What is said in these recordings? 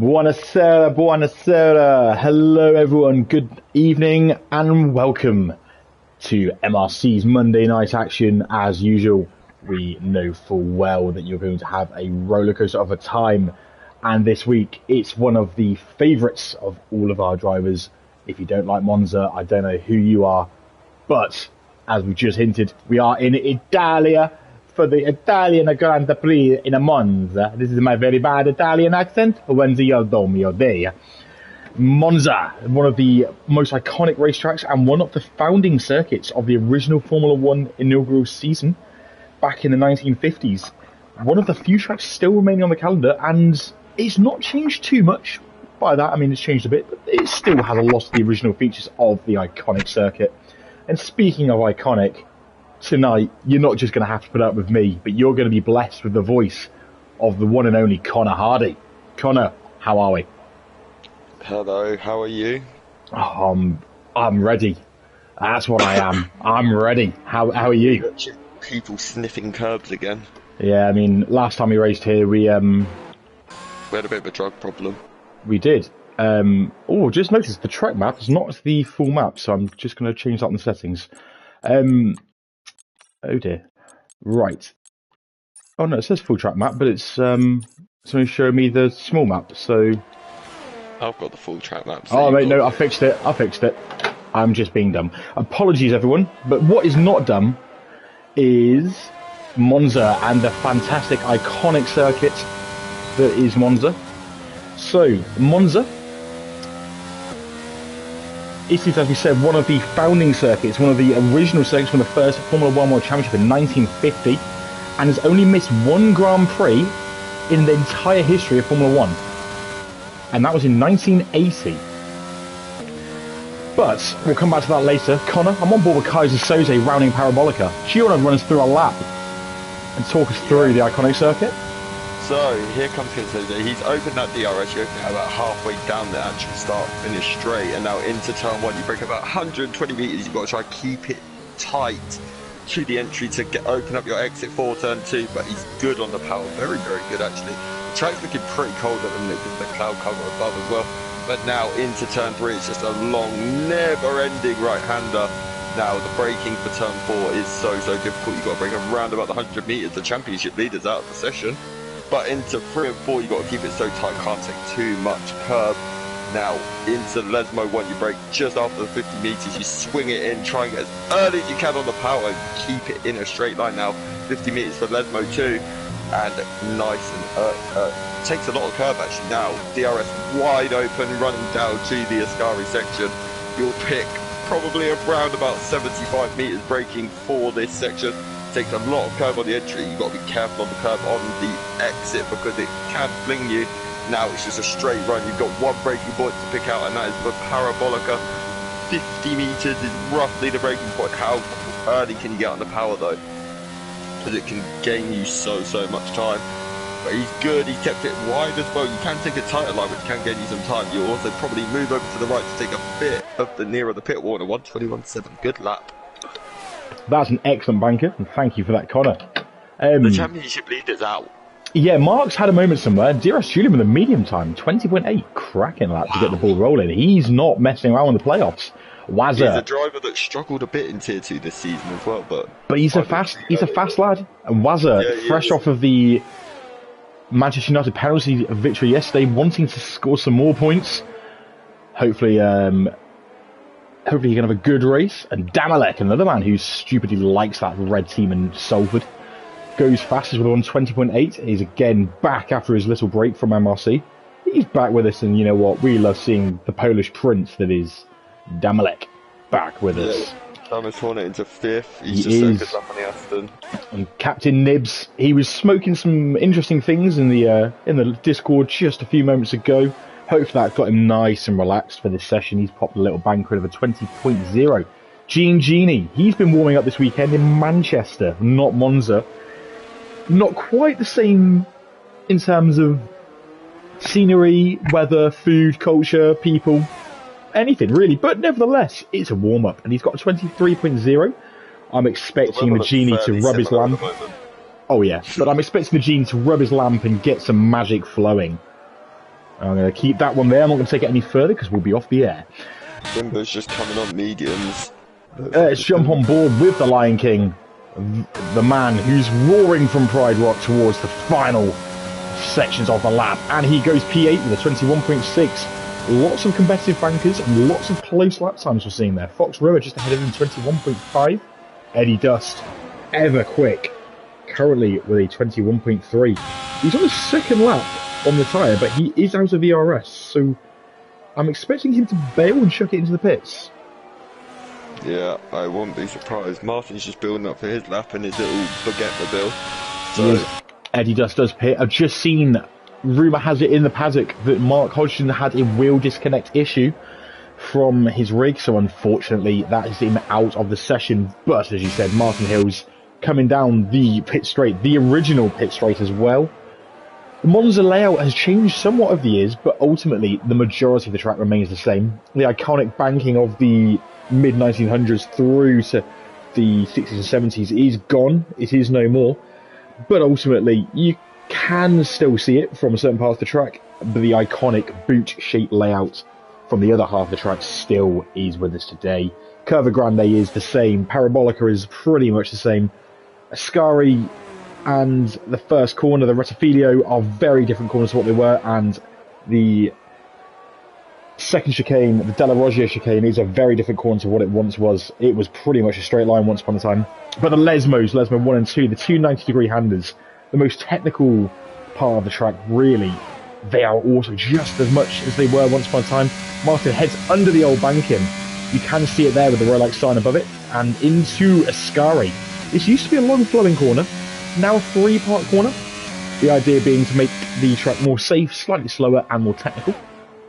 Buonasera, buonasera. Hello, everyone. Good evening and welcome to MRC's Monday night action. As usual, we know full well that you're going to have a rollercoaster of a time. And this week, it's one of the favourites of all of our drivers. If you don't like Monza, I don't know who you are. But, as we just hinted, we are in Italia for the Italian Grand Prix in Monza. This is my very bad Italian accent. Buongiorno, mio day. Monza, one of the most iconic racetracks and one of the founding circuits of the original Formula One inaugural season back in the 1950s. One of the few tracks still remaining on the calendar, and it's not changed too much. By that, I mean it's changed a bit, but it still has a lot of the original features of the iconic circuit. And speaking of iconic, tonight, you're not just going to have to put up with me, but you're going to be blessed with the voice of the one and only Connor Hardy. Connor, how are we? Hello, how are you? I'm ready. That's what I am. I'm ready. How are you? People sniffing curbs again. Yeah, I mean, last time we raced here, we had a bit of a drug problem. We did. Just noticed the track map is not the full map, so I'm just going to change that in the settings. Oh dear. Right. Oh no, it says full track map, but it's only showing me the small map, so... I've got the full track map. So oh mate, no, I fixed it. I'm just being dumb. Apologies everyone, but what is not dumb is Monza and the fantastic, iconic circuit that is Monza. So, Monza, it is, as we said, one of the founding circuits, one of the original circuits from the first Formula One World Championship in 1950, and has only missed one Grand Prix in the entire history of Formula One, and that was in 1980. But we'll come back to that later. Connor, I'm on board with Kaiser Soze rounding Parabolica. Do you want to run us through a lap and talk us through the iconic circuit? So, here comes Kaiser Soze. He's opened that DRS, you open it about halfway down the actual start-finish straight, and now into turn one, you break about 120 metres. You've got to try to keep it tight to the entry to open up your exit for turn two, but he's good on the power. Very, very good, actually. The track's looking pretty cold at the minute because of the cloud cover above as well. But now into turn three, it's just a long, never-ending right-hander. Now, the braking for turn four is so difficult. You've got to brake around about the 100 metres. The championship leader's out of the session. But into 3 and 4, you've got to keep it so tight, can't take too much curb. Now, into Lesmo 1, you brake just after the 50 metres, you swing it in, try and get as early as you can on the power, and keep it in a straight line now. 50 metres for Lesmo 2, and nice and takes a lot of curb actually now. DRS wide open, running down to the Ascari section. You'll pick probably around about 75 metres braking for this section. Takes a lot of curve on the entry. You've got to be careful on the curve on the exit because it can fling you. Now it's just a straight run. You've got one braking point to pick out, and that is for Parabolica. 50 metres is roughly the braking point. How early can you get on the power though? Because it can gain you so much time. But he's good. He's kept it wide as well. You can take a tighter line, which can gain you some time. You'll also probably move over to the right to take a bit of the nearer the pit wall. 1:21.7. Good lap. That's an excellent banker, and thank you for that, Connor. The championship leader's out. Yeah, Mark's had a moment somewhere. DRS Julian with a medium time, 20.8. Cracking lap to get the ball rolling. He's not messing around in the playoffs. Wazza. He's a driver that struggled a bit in Tier 2 this season as well, but he's a fast lad. And Wazza, fresh off of the Manchester United penalty victory yesterday, wanting to score some more points. Hopefully he can have a good race. And Damalek, another man who stupidly likes that red team in Salford, goes fastest with 1:20.8. He's again back after his little break from MRC. He's back with us, and you know what? We love seeing the Polish prince that is Damalek back with us. Thomas Hornet into 5th. He's just so good up on the Aston. And Captain Nibs, he was smoking some interesting things in the Discord just a few moments ago. Hopefully that got him nice and relaxed for this session. He's popped a little banker of a 20.0. Genie, he's been warming up this weekend in Manchester, not Monza. Not quite the same in terms of scenery, weather, food, culture, people, anything really. But nevertheless, it's a warm-up, and he's got a 23.0. I'm expecting the Genie to rub his lamp. Oh yeah, but I'm expecting the Genie to rub his lamp and get some magic flowing. I'm going to keep that one there. I'm not going to take it any further because we'll be off the air. Jimbo's just coming on mediums. Let's jump on board with the Lion King, the man who's roaring from Pride Rock towards the final sections of the lap. And he goes P8 with a 21.6. Lots of competitive bankers and lots of close lap times we're seeing there. Fox Rower just ahead of him, 21.5. Eddie Dust, ever quick, currently with a 21.3. He's on his second lap on the tyre, but he is out of the RS, so I'm expecting him to bail and chuck it into the pits. Yeah, I won't be surprised. Martin's just building up for his lap and his little forget-the-bill. So Eddie Dust does pit. I've just seen, rumour has it in the paddock, that Mark Hodgson had a wheel disconnect issue from his rig, so unfortunately that is him out of the session. But as you said, Martin Hill's coming down the pit straight, the original pit straight as well. The Monza layout has changed somewhat over the years, but ultimately the majority of the track remains the same. The iconic banking of the mid-1900s through to the 60s and 70s is gone. It is no more. But ultimately, you can still see it from certain parts of the track, but the iconic boot-shaped layout from the other half of the track still is with us today. Curva Grande is the same. Parabolica is pretty much the same. Ascari and the first corner, the Rettifilio, are very different corners to what they were, and the second chicane, the Della Roggia chicane, is a very different corner to what it once was. It was pretty much a straight line once upon a time. But the Lesmos, Lesmo 1 and 2, the two 90-degree handers, the most technical part of the track, really, they are also just as much as they were once upon a time. Martin heads under the old banking. You can see it there with the Rolex sign above it, and into Ascari. This used to be a long flowing corner, now a three-part corner. The idea being to make the track more safe, slightly slower, and more technical.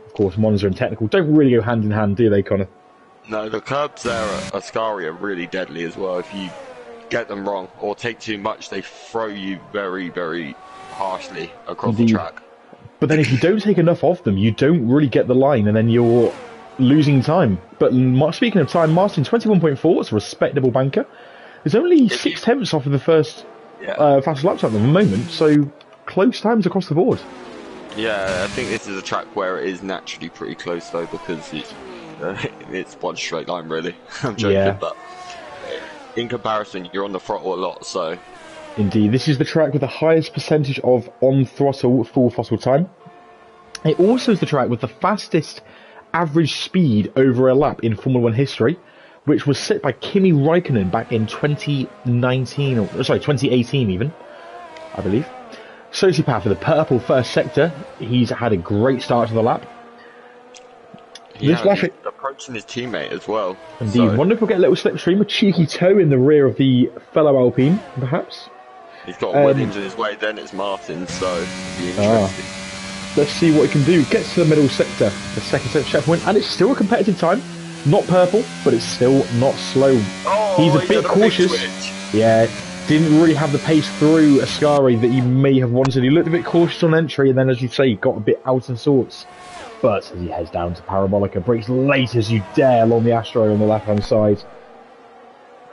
Of course, Monza and technical don't really go hand in hand, do they, Connor? no, the curbs there at Ascari are really deadly as well. If you get them wrong or take too much, they throw you very, very harshly across the track. But then if you don't take enough of them, you don't really get the line, and then you're losing time. But speaking of time, Martin, 21.4, it's a respectable banker. There's only 6/10 off of the first fastest lap time at the moment, so close times across the board. Yeah, I think this is a track where it is naturally pretty close though, because it's one straight line really. I'm joking, but in comparison, you're on the throttle a lot, so... Indeed, this is the track with the highest percentage of on-throttle full throttle time. It also is the track with the fastest average speed over a lap in Formula 1 history, which was set by Kimi Räikkönen back in 2018 even, I believe. Sociopath for the purple first sector. He's had a great start to the lap. He's approaching his teammate as well. Indeed, so. Wonder if we'll get a little slipstream, a cheeky toe in the rear of the fellow Alpine, perhaps. He's got Williams in his way, then it's Martin, so it'll be interesting. Let's see what he can do. Gets to the middle sector, the second sector checkpoint, and it's still a competitive time. Not purple, but it's still not slow. Oh, he's a bit cautious. Yeah, didn't really have the pace through Ascari that he may have wanted. He looked a bit cautious on entry, and then, as you say, got a bit out of sorts. But as he heads down to Parabolica, brakes late as you dare along the Astro on the left-hand side.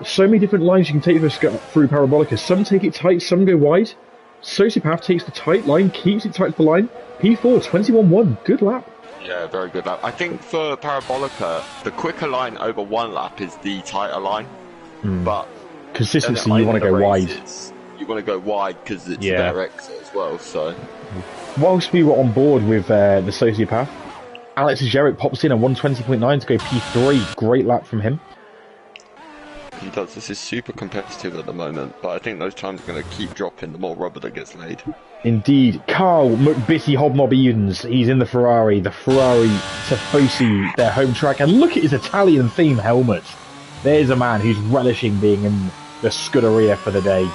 So many different lines you can take through Parabolica. Some take it tight, some go wide. Sociopath takes the tight line, keeps it tight to the line. P4, 21.1, good lap. Yeah, very good lap. I think for Parabolica, the quicker line over one lap is the tighter line. But consistency, you want to go wide. You want to go wide because it's their exit as well. So, whilst we were on board with the Sociopath, Alex Jarrett pops in at 120.9 to go P3. Great lap from him. He does. This is super competitive at the moment, but I think those times are going to keep dropping the more rubber that gets laid. Indeed. Carl McBitty Hobnob Edens, he's in the Ferrari Tifosi, their home track, and look at his Italian theme helmet. There's a man who's relishing being in the Scuderia for the day.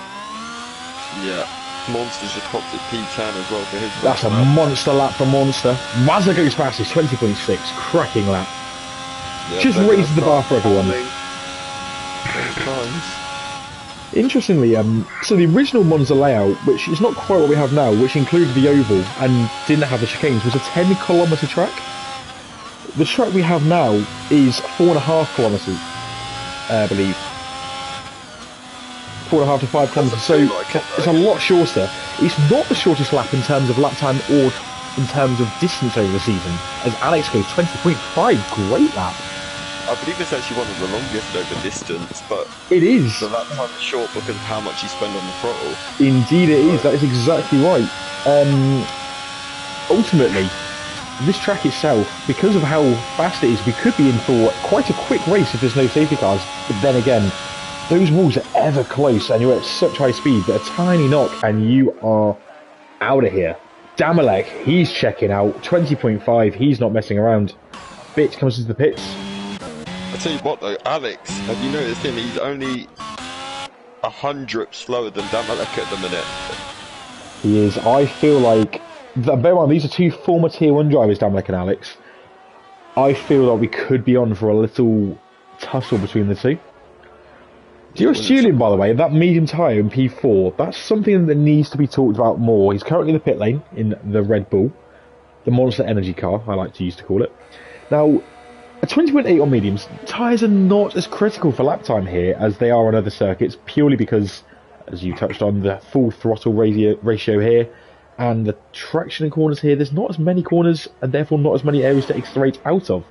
Yeah, Monster's just popped at P10 as well for his. That's a monster lap for Monster. Mazda goes past his 20.6, cracking lap. Yeah, just raises the bar for everyone. Interestingly, so the original Monza layout, which is not quite what we have now, which included the oval and didn't have the chicanes, was a 10-kilometre track. The track we have now is 4.5 kilometres, I believe. 4.5 to 5 kilometres, so it's a lot shorter. It's not the shortest lap in terms of lap time or in terms of distance over the season, as Alex goes 20.5. Great lap. I believe it's actually one of the longest over distance, but it is. the lap time is short because of how much you spend on the throttle. Indeed it is, that is exactly right. Ultimately, this track itself, because of how fast it is, we could be in for quite a quick race if there's no safety cars. But then again, those walls are ever close and you're at such high speed that a tiny knock and you are out of here. Damalek, he's checking out, 20.5, he's not messing around. Bitch comes into the pits. I tell you what though, Alex, have you noticed him? He's only 100 slower than Damalek at the minute. He is. I feel like, bear in mind, these are two former Tier 1 drivers, Damalek and Alex. I feel like we could be on for a little tussle between the two. DRS Julian, by the way, that medium tyre in P4, that's something that needs to be talked about more. He's currently in the pit lane in the Red Bull, the Monster Energy car, I like to use to call it. Now, at 20.8 on mediums, tyres are not as critical for lap time here as they are on other circuits, purely because, as you touched on, the full throttle ratio here, and the traction in corners here, there's not as many corners, and therefore not as many areas to accelerate out of.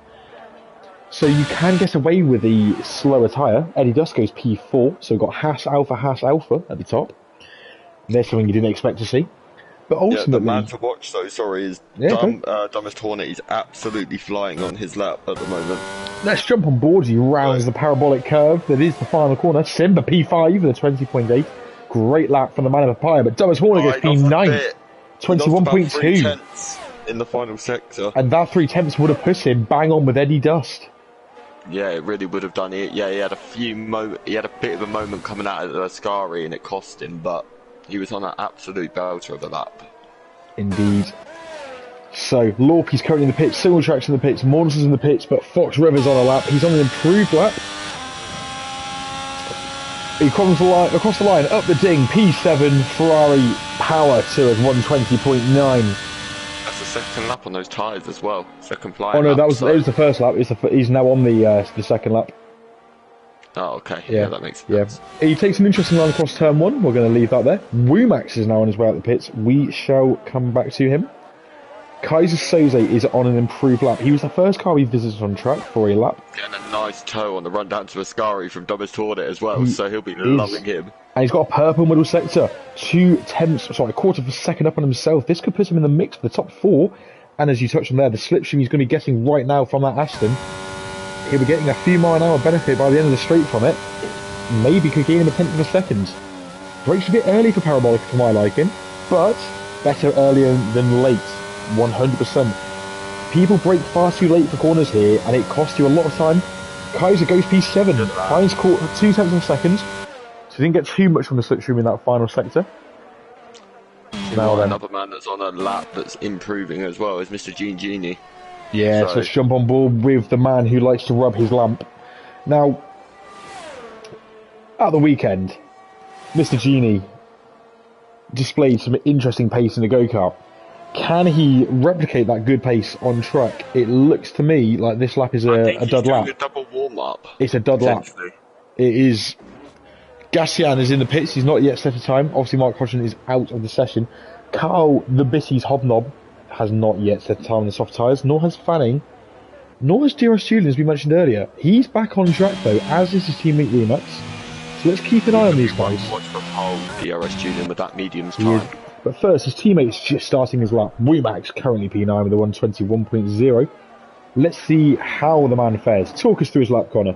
So you can get away with the slower tyre. Eddie Dust goes P4, so we've got Haas Alpha at the top. There's something you didn't expect to see. But ultimately, the man to watch, though, is Dumbest Hornet. He's absolutely flying on his lap at the moment. Let's jump on board. He rounds the parabolic curve that is the final corner. Simba P5 with a 20.8. Great lap from the man of Papaya, but Dumbest Hornet goes P9. 21.2 in the final sector. And that 3/10 would have put him bang on with Eddie Dust. Yeah, it really would have done it. Yeah, he had a bit of a moment coming out of the Ascari and it cost him, but he was on an absolute belter of a lap. Indeed. So, Lorpy's currently in the pits, Single Track's in the pits, Morrison's in the pits, but Fox River's on a lap. He's on an improved lap. He comes across the line, up the ding, P7, Ferrari power to at 120.9. That's the second lap on those tyres as well. Second flying. Oh no, lap, it was the first lap. He's now on the second lap. Oh, okay. Yeah, that makes sense. Yeah. He takes an interesting line across turn 1. We're going to leave that there. Woomax is now on his way out the pits. We shall come back to him. Kaiser Soze is on an improved lap. He was the first car we visited on track for a lap. Getting a nice toe on the run down to Ascari from Dumbest Hornet as well, so he'll be loving him. And he's got a purple middle sector. A quarter of a second up on himself. This could put him in the mix for the top 4. And as you touched on there, the slipstream he's going to be getting right now from that Aston, he'll be getting a few mile an hour benefit by the end of the straight from it. Maybe could gain him a tenth of a second. Brakes a bit early for Parabolic for my liking, but better earlier than late. 100%. People brake far too late for corners here, and it costs you a lot of time. Kaiser goes P7, finds 2/10 of a second, so he didn't get too much from the slipstream in that final sector. Now then, another man that's on a lap that's improving as well is Mr. Genie. Yeah, so let's jump on board with the man who likes to rub his lamp. Now, at the weekend, Mr. Genie displayed some interesting pace in the go-kart. Can he replicate that good pace on track? It looks to me like this lap is a dud lap. A double warm-up. It's a dud lap. It is. Gassian is in the pits. He's not yet set a time. Obviously, Mark Hodgson is out of the session. Carl the Bitty's Hobnob has not yet set a time on the soft tyres, nor has Fanning, nor has DRS Julian, as we mentioned earlier. He's back on track, though, as is his teammate Remux. So let's keep an eye on these guys. Watch for pole DRS Julian with that mediums time. But first, his teammate's just starting his lap. Woomax currently P9 with a 121.0. Let's see how the man fares. Talk us through his lap, Connor.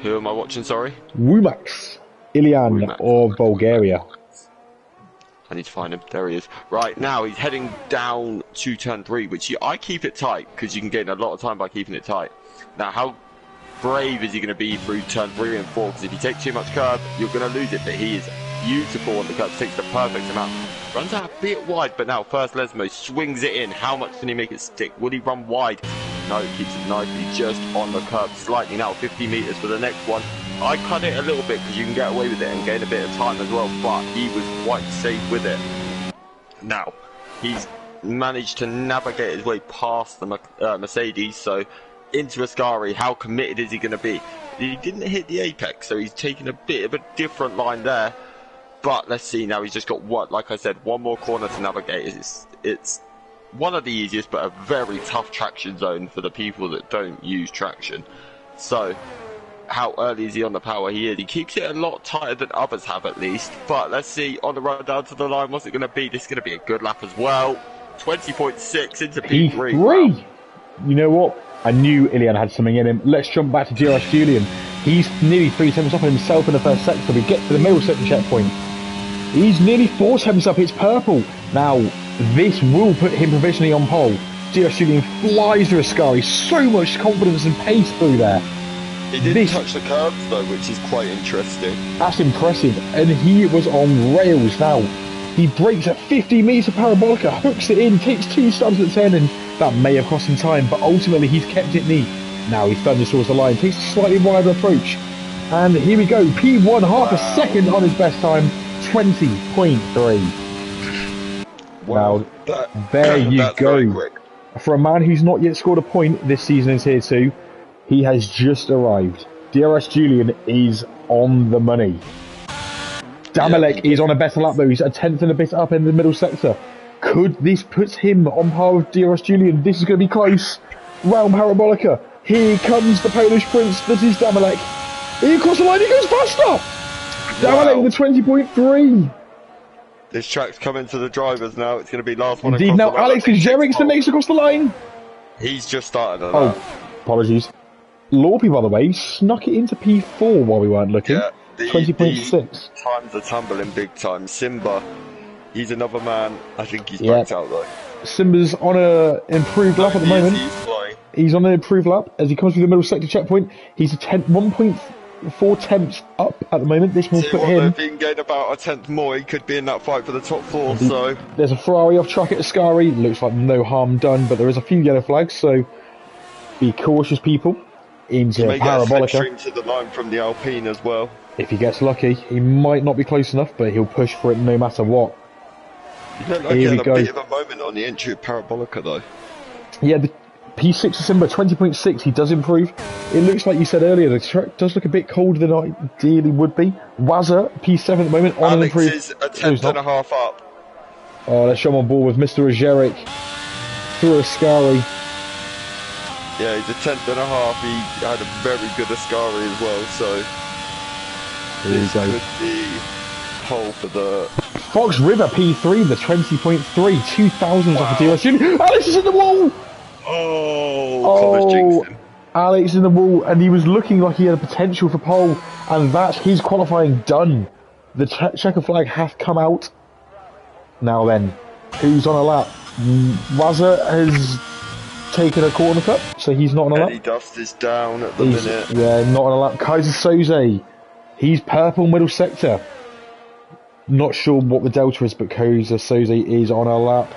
Who am I watching, sorry? Woomax. Ilian of Bulgaria. I need to find him. There he is. Right, now he's heading down to turn 3, which I keep it tight, because you can gain a lot of time by keeping it tight. Now, how brave is he going to be through turn 3 and 4? Because if you take too much curb, you're going to lose it. But he is beautiful on the curb, takes the perfect amount. Runs out a bit wide, but now first Lesmo swings it in. How much can he make it stick? Will he run wide? No, keeps it nicely just on the curb, slightly now, 50 metres for the next one. I cut it a little bit because you can get away with it and gain a bit of time as well, but he was quite safe with it. Now, he's managed to navigate his way past the Mercedes, so into Ascari. How committed is he going to be? He didn't hit the apex, so he's taking a bit of a different line there. But let's see now, he's just got, like I said, one more corner to navigate. It's one of the easiest, but a very tough traction zone for the people that don't use traction. So, how early is he on the power? He is. He keeps it a lot tighter than others have, at least. But let's see, on the run down to the line, what's it going to be? This is going to be a good lap as well. 20.6 into P3. Wow. You know what? I knew Ilian had something in him. Let's jump back to DRS Julian. He's nearly 3 tenths up on himself in the first sector. We get to the middle sector checkpoint. He's nearly 4 tenths up. It's purple. Now, this will put him provisionally on pole. DRS Julian flies through Ascari. So much confidence and pace through there. He didn't touch the curbs though, which is quite interesting. That's impressive. And he was on rails now. He brakes at 50 metres of parabolica, hooks it in, takes 2 stabs at 10, and that may have cost him time, but ultimately he's kept it neat. Now he thunders towards the line, takes a slightly wider approach. And here we go, P1, half a second on his best time, 20.3. Wow. Now, there you go. For a man who's not yet scored a point this season in Tier 2, he has just arrived. DRS Julian is on the money. Damalek is on a better lap though, he's a tenth and a bit up in the middle sector. Could this put him on par with DRS Julian? This is going to be close. Round Parabolica. Here comes the Polish Prince, this is Damalek. Here across the line, he goes faster! Damalek with 20.3. This track's coming to the drivers now, it's going to be last one. Indeed, now Alex is Jerikson next across the line. He's just started on that. Apologies. Lorpy, by the way, snuck it into P4 while we weren't looking. Yeah. 20.6. Times are tumbling big time. Simba, he's another man. I think he's backed out though. Simba's on an improved lap at the moment. He's on an improved lap as he comes through the middle sector checkpoint. He's a 1.4 tenths up at the moment. This will put him. If he can gain about a tenth more, he could be in that fight for the top 4. So there's a Ferrari off track at Ascari. Looks like no harm done, but there is a few yellow flags. So be cautious, people. Into Parabolica. To the line from the Alpine as well. If he gets lucky, he might not be close enough, but he'll push for it no matter what. He looked like he had a bit of a moment on the entry of Parabolica though. Yeah, the P6 Simba 20.6, he does improve. It looks like you said earlier, the track does look a bit colder than I ideally would be. Wazza, P7 at the moment, on Alex an improved. Is a tenth and a half up. Oh, let's show him on board with Mr. Ajerik through Ascari. Yeah, he's a tenth and a half. He had a very good Ascari as well, so this could be pole for the Fox River P3, the 20.3, 2000s off the DRS Julian. Alex is in the wall! Oh, Alex in the wall, and he was looking like he had a potential for pole, and that's his qualifying done. The checker flag has come out. Now then, who's on a lap? Wazza has taken a corner cut, so he's not on a lap. Eddie Dust is down at the minute. Yeah, not on a lap. Kaiser Soze, he's purple middle sector. Not sure what the delta is, but Kaiser Soze is on a lap.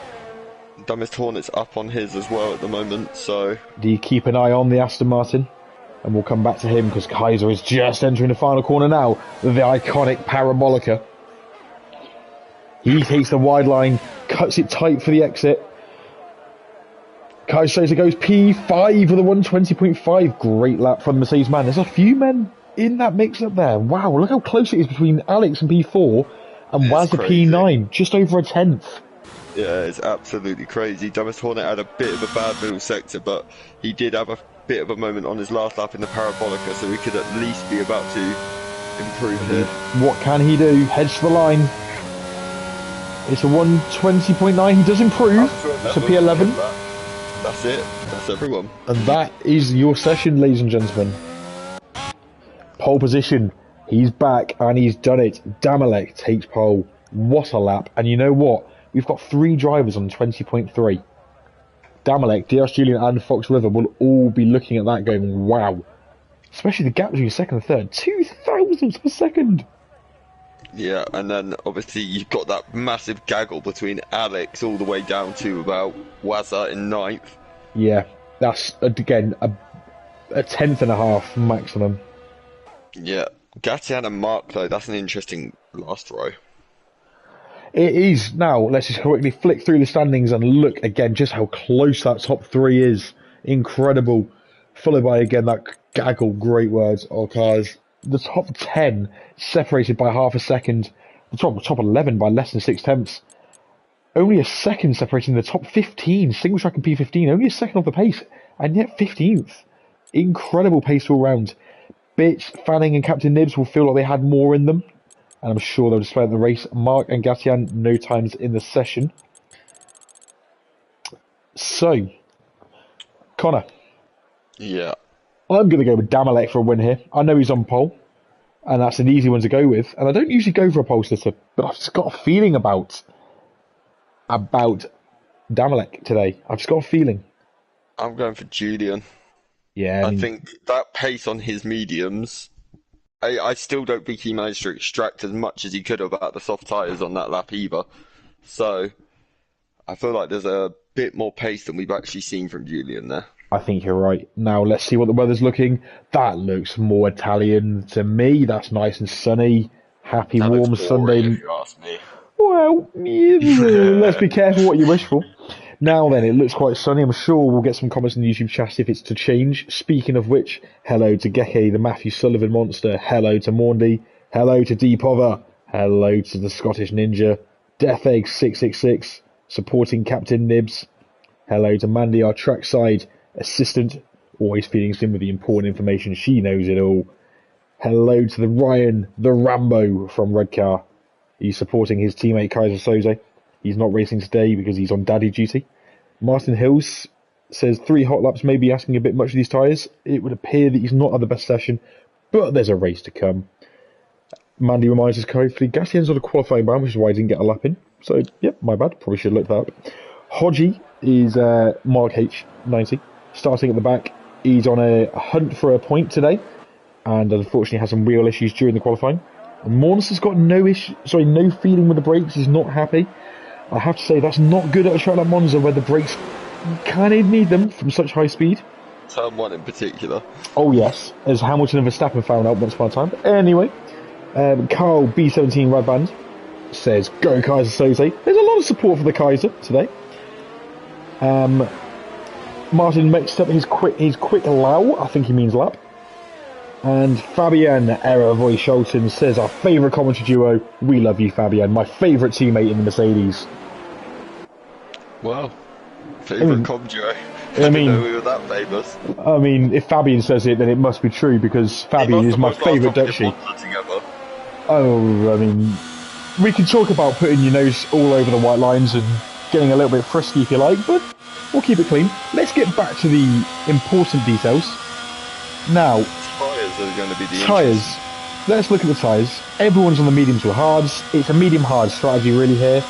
Dumbest Hornet's up on his as well at the moment, so do you keep an eye on the Aston Martin? And we'll come back to him because Kaiser is just entering the final corner now. The iconic Parabolica. He takes the wide line, cuts it tight for the exit. Kaiser Soze goes P5 with a 120.5. Great lap from the Mercedes man. There's a few men in that mix up there. Wow, look how close it is between Alex and P4 and Waz at P9. Just over a tenth. Yeah, it's absolutely crazy. Dumbest Hornet had a bit of a bad middle sector, but he did have a bit of a moment on his last lap in the Parabolica, so he could at least be about to improve here. What can he do? Heads to the line. It's a 120.9. He does improve to P11. That's it. That's everyone. And that is your session, ladies and gentlemen. Pole position. He's back and he's done it. Damalek takes pole. What a lap. And you know what? We've got 3 drivers on 20.3. Damalek, DRS Julian and Fox River will all be looking at that going, wow. Especially the gap between second and third. 2 thousandths per second. Yeah, and then obviously you've got that massive gaggle between Alex all the way down to about Wazza in 9th. Yeah, that's, again, a tenth and a half maximum. Yeah, Gatian and Mark, though, that's an interesting last row. It is. Now, let's just quickly flick through the standings and look again just how close that top 3 is. Incredible. Followed by, again, that gaggle, great words, of cars. The top 10 separated by half a second. The top 11 by less than 6 tenths. Only a second separating the top 15, single track and P15, only a second off the pace, and yet 15th. Incredible pace all round. Bitch, Fanning and Captain Nibs will feel like they had more in them, and I'm sure they'll display it in the race. Mark and Gatian, no times in the session. So, Connor. Yeah. I'm going to go with Damalek for a win here. I know he's on pole, and that's an easy one to go with. And I don't usually go for a pole sitter, but I've just got a feeling about Damalek today. I've just got a feeling. I'm going for Julian. Yeah, I think that pace on his mediums, I still don't think he managed to extract as much as he could have out of the soft tyres on that lap either. So, I feel like there's a bit more pace than we've actually seen from Julian there. I think you're right. Now, let's see what the weather's looking. That looks more Italian to me. That's nice and sunny. Happy, That warm looks Sunday. boring, if you ask me. Well, let's be careful what you wish for. Now then, it looks quite sunny. I'm sure we'll get some comments in the YouTube chat if it's to change. Speaking of which, hello to Geke, the Matthew Sullivan monster. Hello to Maundy. Hello to Deepover. Hello to the Scottish Ninja. Death Egg 666, supporting Captain Nibs. Hello to Mandy, our trackside assistant, always feeding us in with the important information. She knows it all. Hello to the Ryan, the Rambo from Redcar. He's supporting his teammate Kaiser Soze. He's not racing today because he's on daddy duty. Martin Hills says 3 hot laps may be asking a bit much of these tyres. It would appear that he's not had the best session, but there's a race to come. Mandy reminds us hopefully Gastien's on a qualifying ban, which is why he didn't get a lap in. So, yep, my bad. Probably should have looked that up. Hodgie is Mark H90, starting at the back. He's on a hunt for a point today, and unfortunately has some real issues during the qualifying. Mornis has got no feeling with the brakes. He's not happy. I have to say that's not good at a track like Monza, where the brakes kind of need them from such high speed. Turn 1 in particular. Oh yes, as Hamilton and Verstappen found out once upon a time. Anyway, Carl B17 Red Band says go Kaiser Soze. There's a lot of support for the Kaiser today. Martin mixed up his quick allow. I think he means lap. And Fabian Error Voice Scholten says our favourite commentary duo. We love you, Fabian. My favourite teammate in the Mercedes. Wow. Favourite com duo. I didn't know we were that famous. I mean, if Fabian says it, then it must be true, because Fabian is my favourite Dutchie. Oh, I mean, we can talk about putting your nose all over the white lines and getting a little bit frisky if you like, but we'll keep it clean. Let's get back to the important details. Now, tyres are going to be the tyres. Let's look at the tyres. Everyone's on the mediums or hards. It's a medium-hard strategy really here.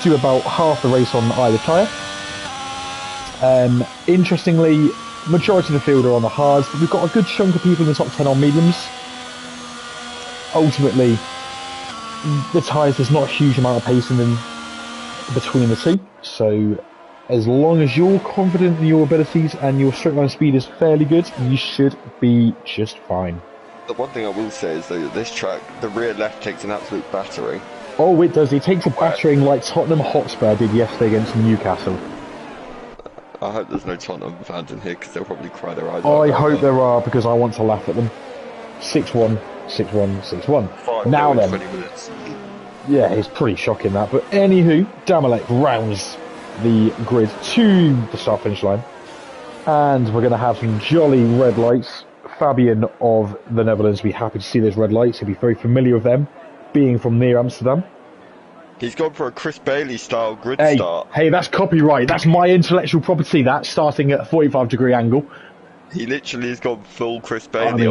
Do about half the race on either tyre. Interestingly, majority of the field are on the hards, but we've got a good chunk of people in the top 10 on mediums. Ultimately, the tyres, there's not a huge amount of pace in them between the two, so as long as you're confident in your abilities and your straight line speed is fairly good, you should be just fine. The one thing I will say is that this track, the rear left takes an absolute battering. Oh, it does. It takes a battering like Tottenham Hotspur did yesterday against Newcastle. I hope there's no Tottenham fans in here because they'll probably cry their eyes out. I hope there are, because I want to laugh at them. 6-1, 6-1, 6-1. Now then. 20 minutes. Yeah, it's pretty shocking that. But anywho, Damalek rounds the grid to the start finish line. And we're going to have some jolly red lights. Fabian of the Netherlands will be happy to see those red lights. He'll be very familiar with them, being from near Amsterdam. He's gone for a Chris Bailey style grid start. Hey, that's copyright. That's my intellectual property. That's starting at a 45-degree angle. He literally has gone full Chris Bailey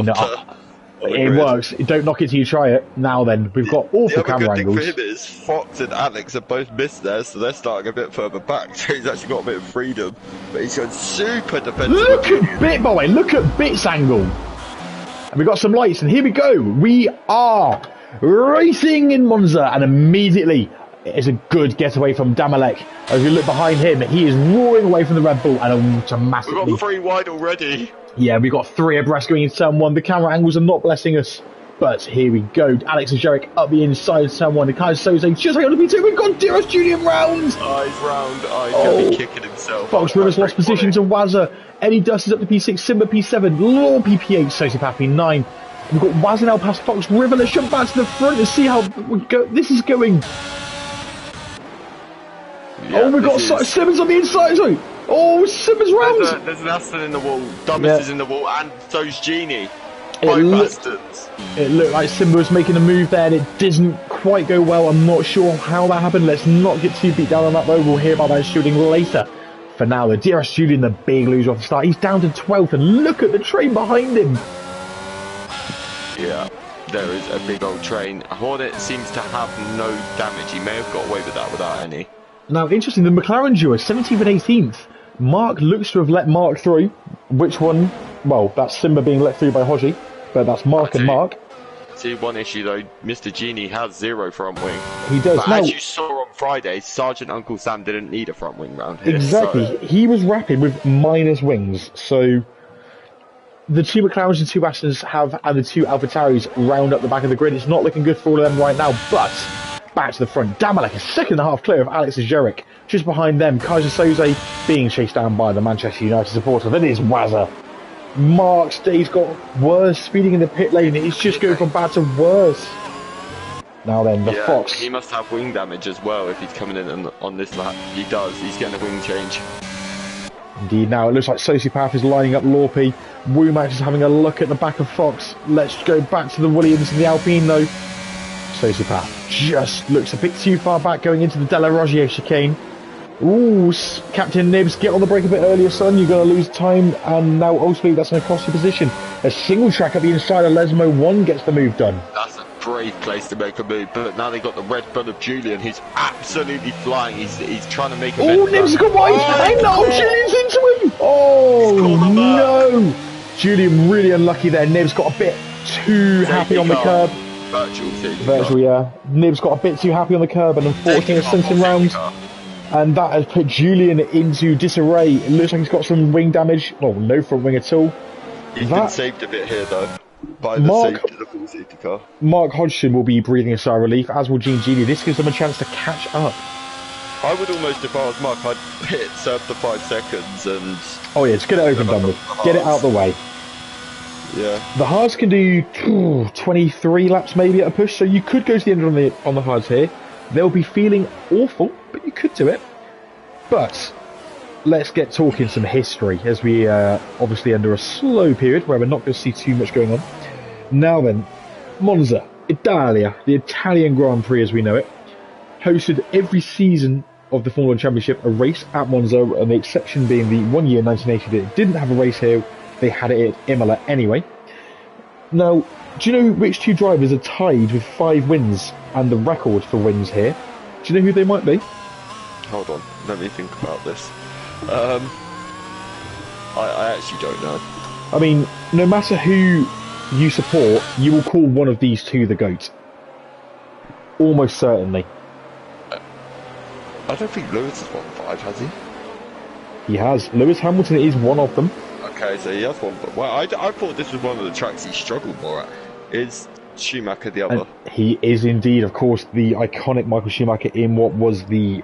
it works. Don't knock it till you try it. Now then, we've got awful camera angles. The other good thing for him is Fox and Alex have both missed there, so they're starting a bit further back, so he's actually got a bit of freedom. But he's going super defensive. Look at Bit, by the way. Look at Bit's angle. And we've got some lights, and here we go. We are racing in Monza, and immediately it's a good getaway from Damalek. As we look behind him, he is roaring away from the Red Bull, and automatically... We've got 3 wide already. Yeah, we've got 3 abreast going into turn 1. The camera angles are not blessing us. But here we go. Alex and Jarek up the inside of turn 1. The Kaiser Soze just on the P2. We've got Diros Julian round. He's round. He's going to be kicking himself. Fox Rivers lost position to Wazza. Eddie Dust is up to P6. Simba P7. Law P8. Sociopath P9. We've got Wazza now past Fox River. Let's jump back to the front and see how this is going. Oh, we got Simmons on the inside. Sorry. Oh, Simmons round. There's an Aston in the wall. Dumbest is in the wall, and so's Genie. It looked like Simba was making a move there, and it didn't quite go well. I'm not sure how that happened. Let's not get too beat down on that though. We'll hear about that shooting later. For now, the DRS Julian, the big loser off the start. He's down to 12th, and look at the train behind him. Yeah, there is a big old train. Hornet seems to have no damage. He may have got away with that without any. Now, interesting, the McLaren duo, 17th and 18th. Mark looks to have let Mark through. Which one? Well, that's Simba being let through by Hodgie, but that's Mark and Mark. See, one issue though, Mr. Genie has 0 front wing. He does. But as you saw on Friday, Sergeant Uncle Sam didn't need a front wing round here. Exactly. So. He was rapid with minus wings, so the 2 McLarens and 2 Astons and the 2 AlphaTauris round up the back of the grid. It's not looking good for all of them right now, but back to the front. Damalek, a second and a half clear of Alex Jarek. Just behind them, Kaiser Soze being chased down by the Manchester United supporter. Then it's Wazza. Mark's day's got worse, speeding in the pit lane. It's just going from bad to worse. Now then, the Fox. He must have wing damage as well if he's coming in on this lap. He does. He's getting a wing change. Indeed, now it looks like Sociopath is lining up Lorpy. Womack is having a look at the back of Fox. Let's go back to the Williams and the Alpine though. Sociopath just looks a bit too far back going into the Della Roggier chicane. Ooh, Captain Nibs, get on the brake a bit earlier, son. You're going to lose time, and now ultimately that's going to cost you position. A single track at the inside of Lesmo 1 gets the move done. That's a brave place to make a move, but now they've got the red bull of Julian, who's absolutely flying. He's trying to make a move. Oh, Nibs has got wide. Hang on, Julian's into him. Oh, no. Julian really unlucky there. Nibs got a bit too happy on the curb. Virtual, yeah. Nibs got a bit too happy on the curb, and unfortunately it's sent him round. And that has put Julian into disarray. It looks like he's got some wing damage. Well, no front wing at all. He's been saved a bit here, though, by the safety of the full safety car. Mark Hodgson will be breathing a sigh of relief, as will Gene Genie. This gives them a chance to catch up. I would almost, if I was Mark, I'd hit serve the 5 seconds and... Oh, yeah, just get it over and done with. Get it out the way. Yeah. The hards can do 23 laps maybe at a push, so you could go to the end on the hards here. They'll be feeling awful, but you could do it. But let's get talking some history, as we are obviously under a slow period where we're not going to see too much going on. Now then, Monza, Italia, the Italian Grand Prix as we know it, hosted every season of the Formula 1 Championship a race at Monza, and the exception being the 1 year, 1980, that it didn't have a race here. They had it at Imola anyway. Now, do you know which 2 drivers are tied with 5 wins and the record for wins here? Do you know who they might be? Hold on, let me think about this. I actually don't know. I mean, no matter who you support, you will call one of these 2 the GOAT. Almost certainly. I don't think Lewis has won 5, has he? He has. Lewis Hamilton is one of them. Okay, so he has one, but well, I thought this was one of the tracks he struggled more at. Is Schumacher the other? And he is indeed, of course, the iconic Michael Schumacher in what was the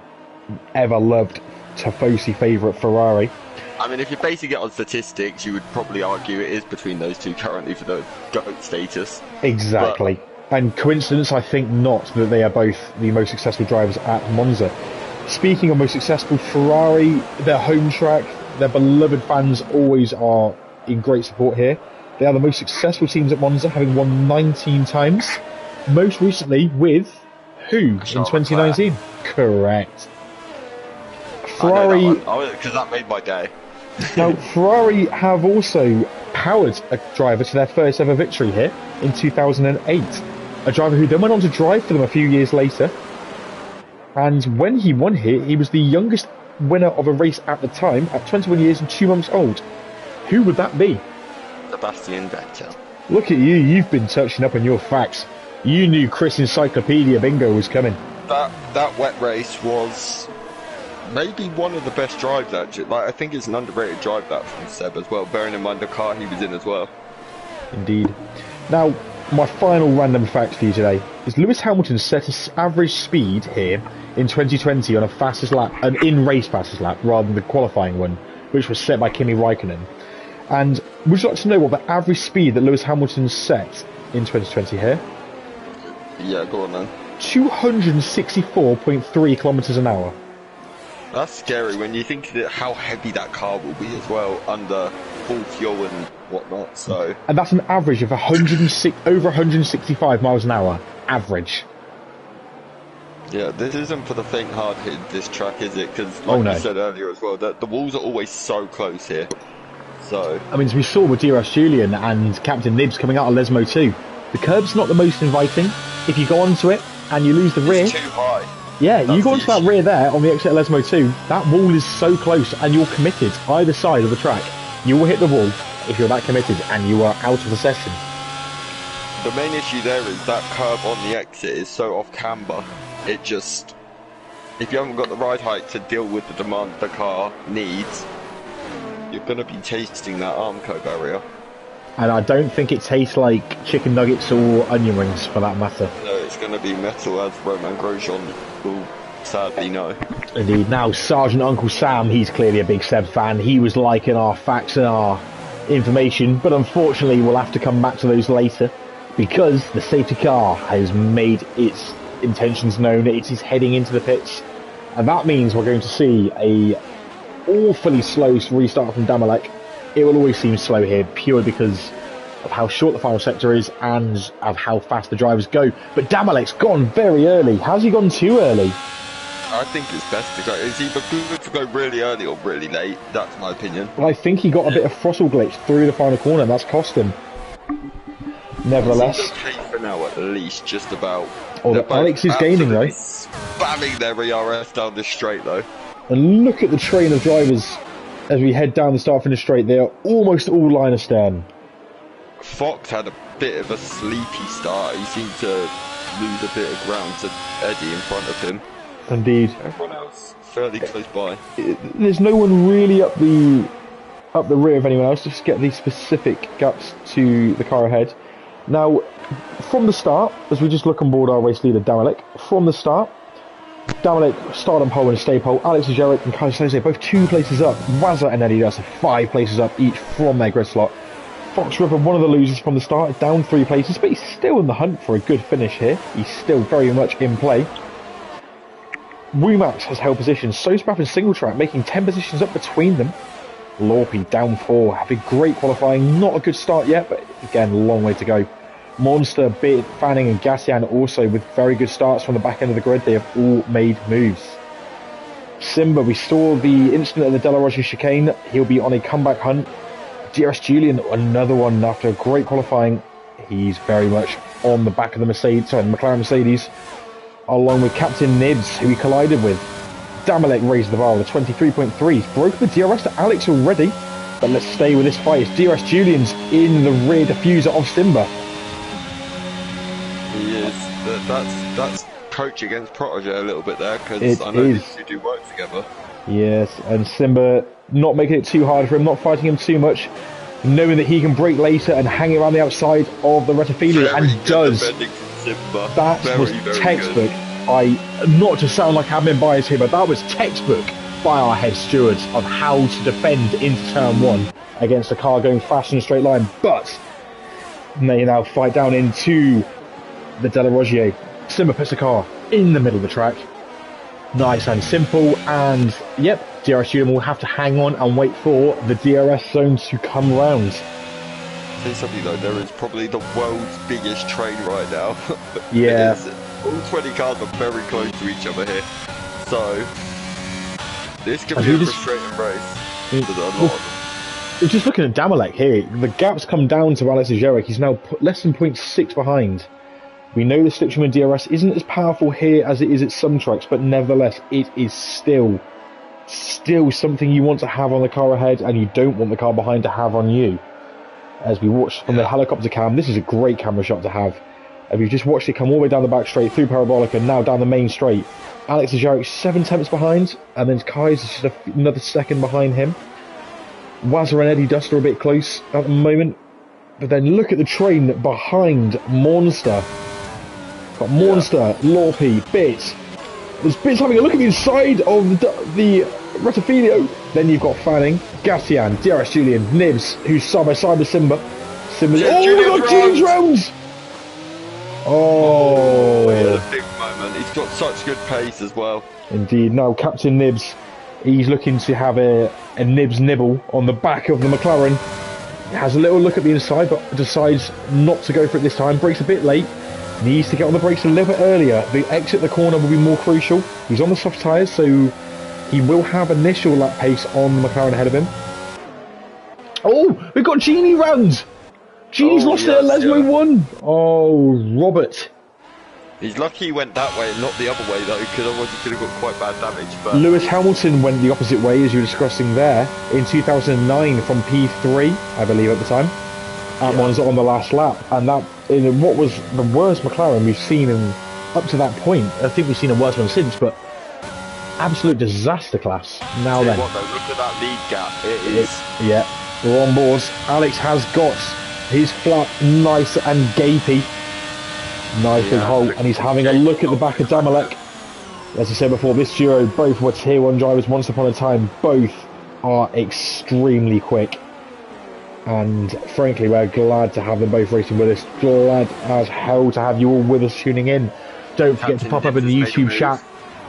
ever-loved Tifosi favourite Ferrari. I mean, if you're basing it on statistics, you would probably argue it is between those 2 currently for the GOAT status. Exactly. And coincidence, I think not, that they are both the most successful drivers at Monza. Speaking of most successful, Ferrari, their home track, their beloved fans always are in great support here. They are the most successful teams at Monza, having won 19 times. Most recently with who in 2019? Correct. Ferrari, because that made my day. Now, Ferrari have also powered a driver to their first ever victory here in 2008. A driver who then went on to drive for them a few years later. And when he won here, he was the youngest winner of a race at the time, at 21 years and 2 months old. Who would that be? Sebastian Vettel. Look at you, you've been touching up on your facts. You knew Chris Encyclopedia Bingo was coming. That wet race was maybe one of the best drives, actually. Like, I think it's an underrated drive, that from Seb as well, bearing in mind the car he was in as well. Indeed. Now, my final random fact for you today is Lewis Hamilton set his average speed here in 2020 on a fastest lap, an in-race fastest lap, rather than the qualifying one, which was set by Kimi Raikkonen. And would you like to know what the average speed that Lewis Hamilton set in 2020 here? Yeah, go on then. 264.3 kilometres an hour. That's scary when you think that how heavy that car will be as well under full fuel and whatnot. So, and that's an average of 106 over 165 miles an hour average. Yeah, this isn't for the faint-hearted, this track, is it? Because, like you said earlier as well, the walls are always so close here. So, I mean, as we saw with DRS Julian and Captain Nibs coming out of Lesmo 2, the curb's not the most inviting. If you go onto it and you lose the rear, it's too high. Yeah, you go onto that rear there on the exit of Lesmo 2, that wall is so close and you're committed either side of the track. You will hit the wall if you're that committed and you are out of the session. The main issue there is that curb on the exit is so off camber. It just, if you haven't got the ride height to deal with the demand the car needs, you're going to be tasting that Armco barrier. And I don't think it tastes like chicken nuggets or onion rings for that matter. No, it's going to be metal, as Romain Grosjean will sadly know. Indeed. Now, Sergeant Uncle Sam, he's clearly a big Seb fan. He was liking our facts and our information, but unfortunately we'll have to come back to those later because the safety car has made its intentions known. It is heading into the pits, and that means we're going to see a awfully slow restart from Damalek. It will always seem slow here purely because of how short the final sector is and of how fast the drivers go. But Damalek's gone very early. How's he gone too early? I think it's best to go. It's either good to go really early or really late. That's my opinion. Well, I think he got a bit of throttle glitch through the final corner, and that's cost him. Nevertheless, it's okay for now at least, just about. Oh, Alex is gaining though. Spamming their ERS down the straight though. And look at the train of drivers as we head down the start-finish straight. They are almost all line astern. Fox had a bit of a sleepy start. He seemed to lose a bit of ground to Eddie in front of him. Indeed. Everyone else fairly close by. There's no one really up the rear of anyone else. Just get these specific gaps to the car ahead. Now, from the start, as we just look on board our race leader Damalek, from the start, Damalek started on pole and stay pole. Alex Jarek and Kai Slose both 2 places up. Wazza and Eddie Dust are 5 places up each from their grid slot. Fox River, one of the losers from the start, down 3 places, but he's still in the hunt for a good finish here. He's still very much in play. Rumax has held position. So Sprap and Single Track making 10 positions up between them. Lorpy down 4, having great qualifying. Not a good start yet, but again, a long way to go. Monster, Bit, Fanning and Gassian also with very good starts from the back end of the grid. They have all made moves. Simba, we saw the incident at the De La Rocha chicane. He'll be on a comeback hunt. DRS Julian, another one after a great qualifying. He's very much on the back of the McLaren Mercedes, along with Captain Nibs, who he collided with. Damalek raised the bar with a 23.3. He's broken the DRS to Alex already, but let's stay with this fight. It's DRS Julian's in the rear diffuser of Simba. He is. That's coach against protege a little bit there, because I know these two do work together. Yes, and Simba not making it too hard for him, not fighting him too much, knowing that he can brake later and hang around the outside of the Rettifili, and does. That was textbook. Not to sound like I'm biased here, but that was textbook by our head stewards of how to defend into turn 1 against a car going fast in a straight line. But they now fight down into the De La Rogier. Simba puts the car in the middle of the track. Nice and simple, and yep, DRS Julian will have to hang on and wait for the DRS zone to come round. Say something though, there is probably the world's biggest train right now. Yeah. All 20 cars are very close to each other here. So, this could be a frustrating race. Just looking at Damalek here, the gap's come down to Alex Jarek. He's now less than 0.6 behind. We know the slipstream and DRS isn't as powerful here as it is at some tracks, but nevertheless, it is still something you want to have on the car ahead, and you don't want the car behind to have on you. As we watch from the helicopter cam, this is a great camera shot to have. If you've just watched it come all the way down the back straight, through Parabolica, and now down the main straight, Alex Jarek 7 tenths behind, and then Kai's just another second behind him. Wazza and Eddie Dust are a bit close at the moment, but then look at the train behind Monster. Got Monster, Lorpy, Bit. There's Bits having a look at the inside of the Rettifilio. Then you've got Fanning, Gassian, DRS Julian, Nibs, who's side by side with Simba. Simba's Julian's rounds! Oh, a big moment. He's got such good pace as well. Indeed. Now Captain Nibs He's looking to have a nibs nibble on the back of the McLaren. Has a little look at the inside, but decides not to go for it this time. Brakes a bit late. Needs to get on the brakes a little bit earlier. The exit the corner will be more crucial. He's on the soft tyres, so he will have initial lap pace on the McLaren ahead of him. Oh, we've got Genie round. Genie's lost it at Lesmo 1. Oh, Robert. He's lucky he went that way and not the other way though, because otherwise he could have got quite bad damage. But Lewis Hamilton went the opposite way, as you were discussing there, in 2009 from P3, I believe at the time. At Monza on the last lap, and that in what was the worst McLaren we've seen up to that point. I think we've seen a worse one since, but absolute disaster class. Now then, what, though, look at that lead gap. It is. Yeah, we're on boards. Alex has got his flat nice and gapey. Nice big hole, and he's having a look at the back of Damalek. As I said before, this duo, both were tier 1 drivers once upon a time. Both are extremely quick. And frankly, we're glad to have them both racing with us. Glad as hell to have you all with us tuning in. Don't forget to pop up in the YouTube chat.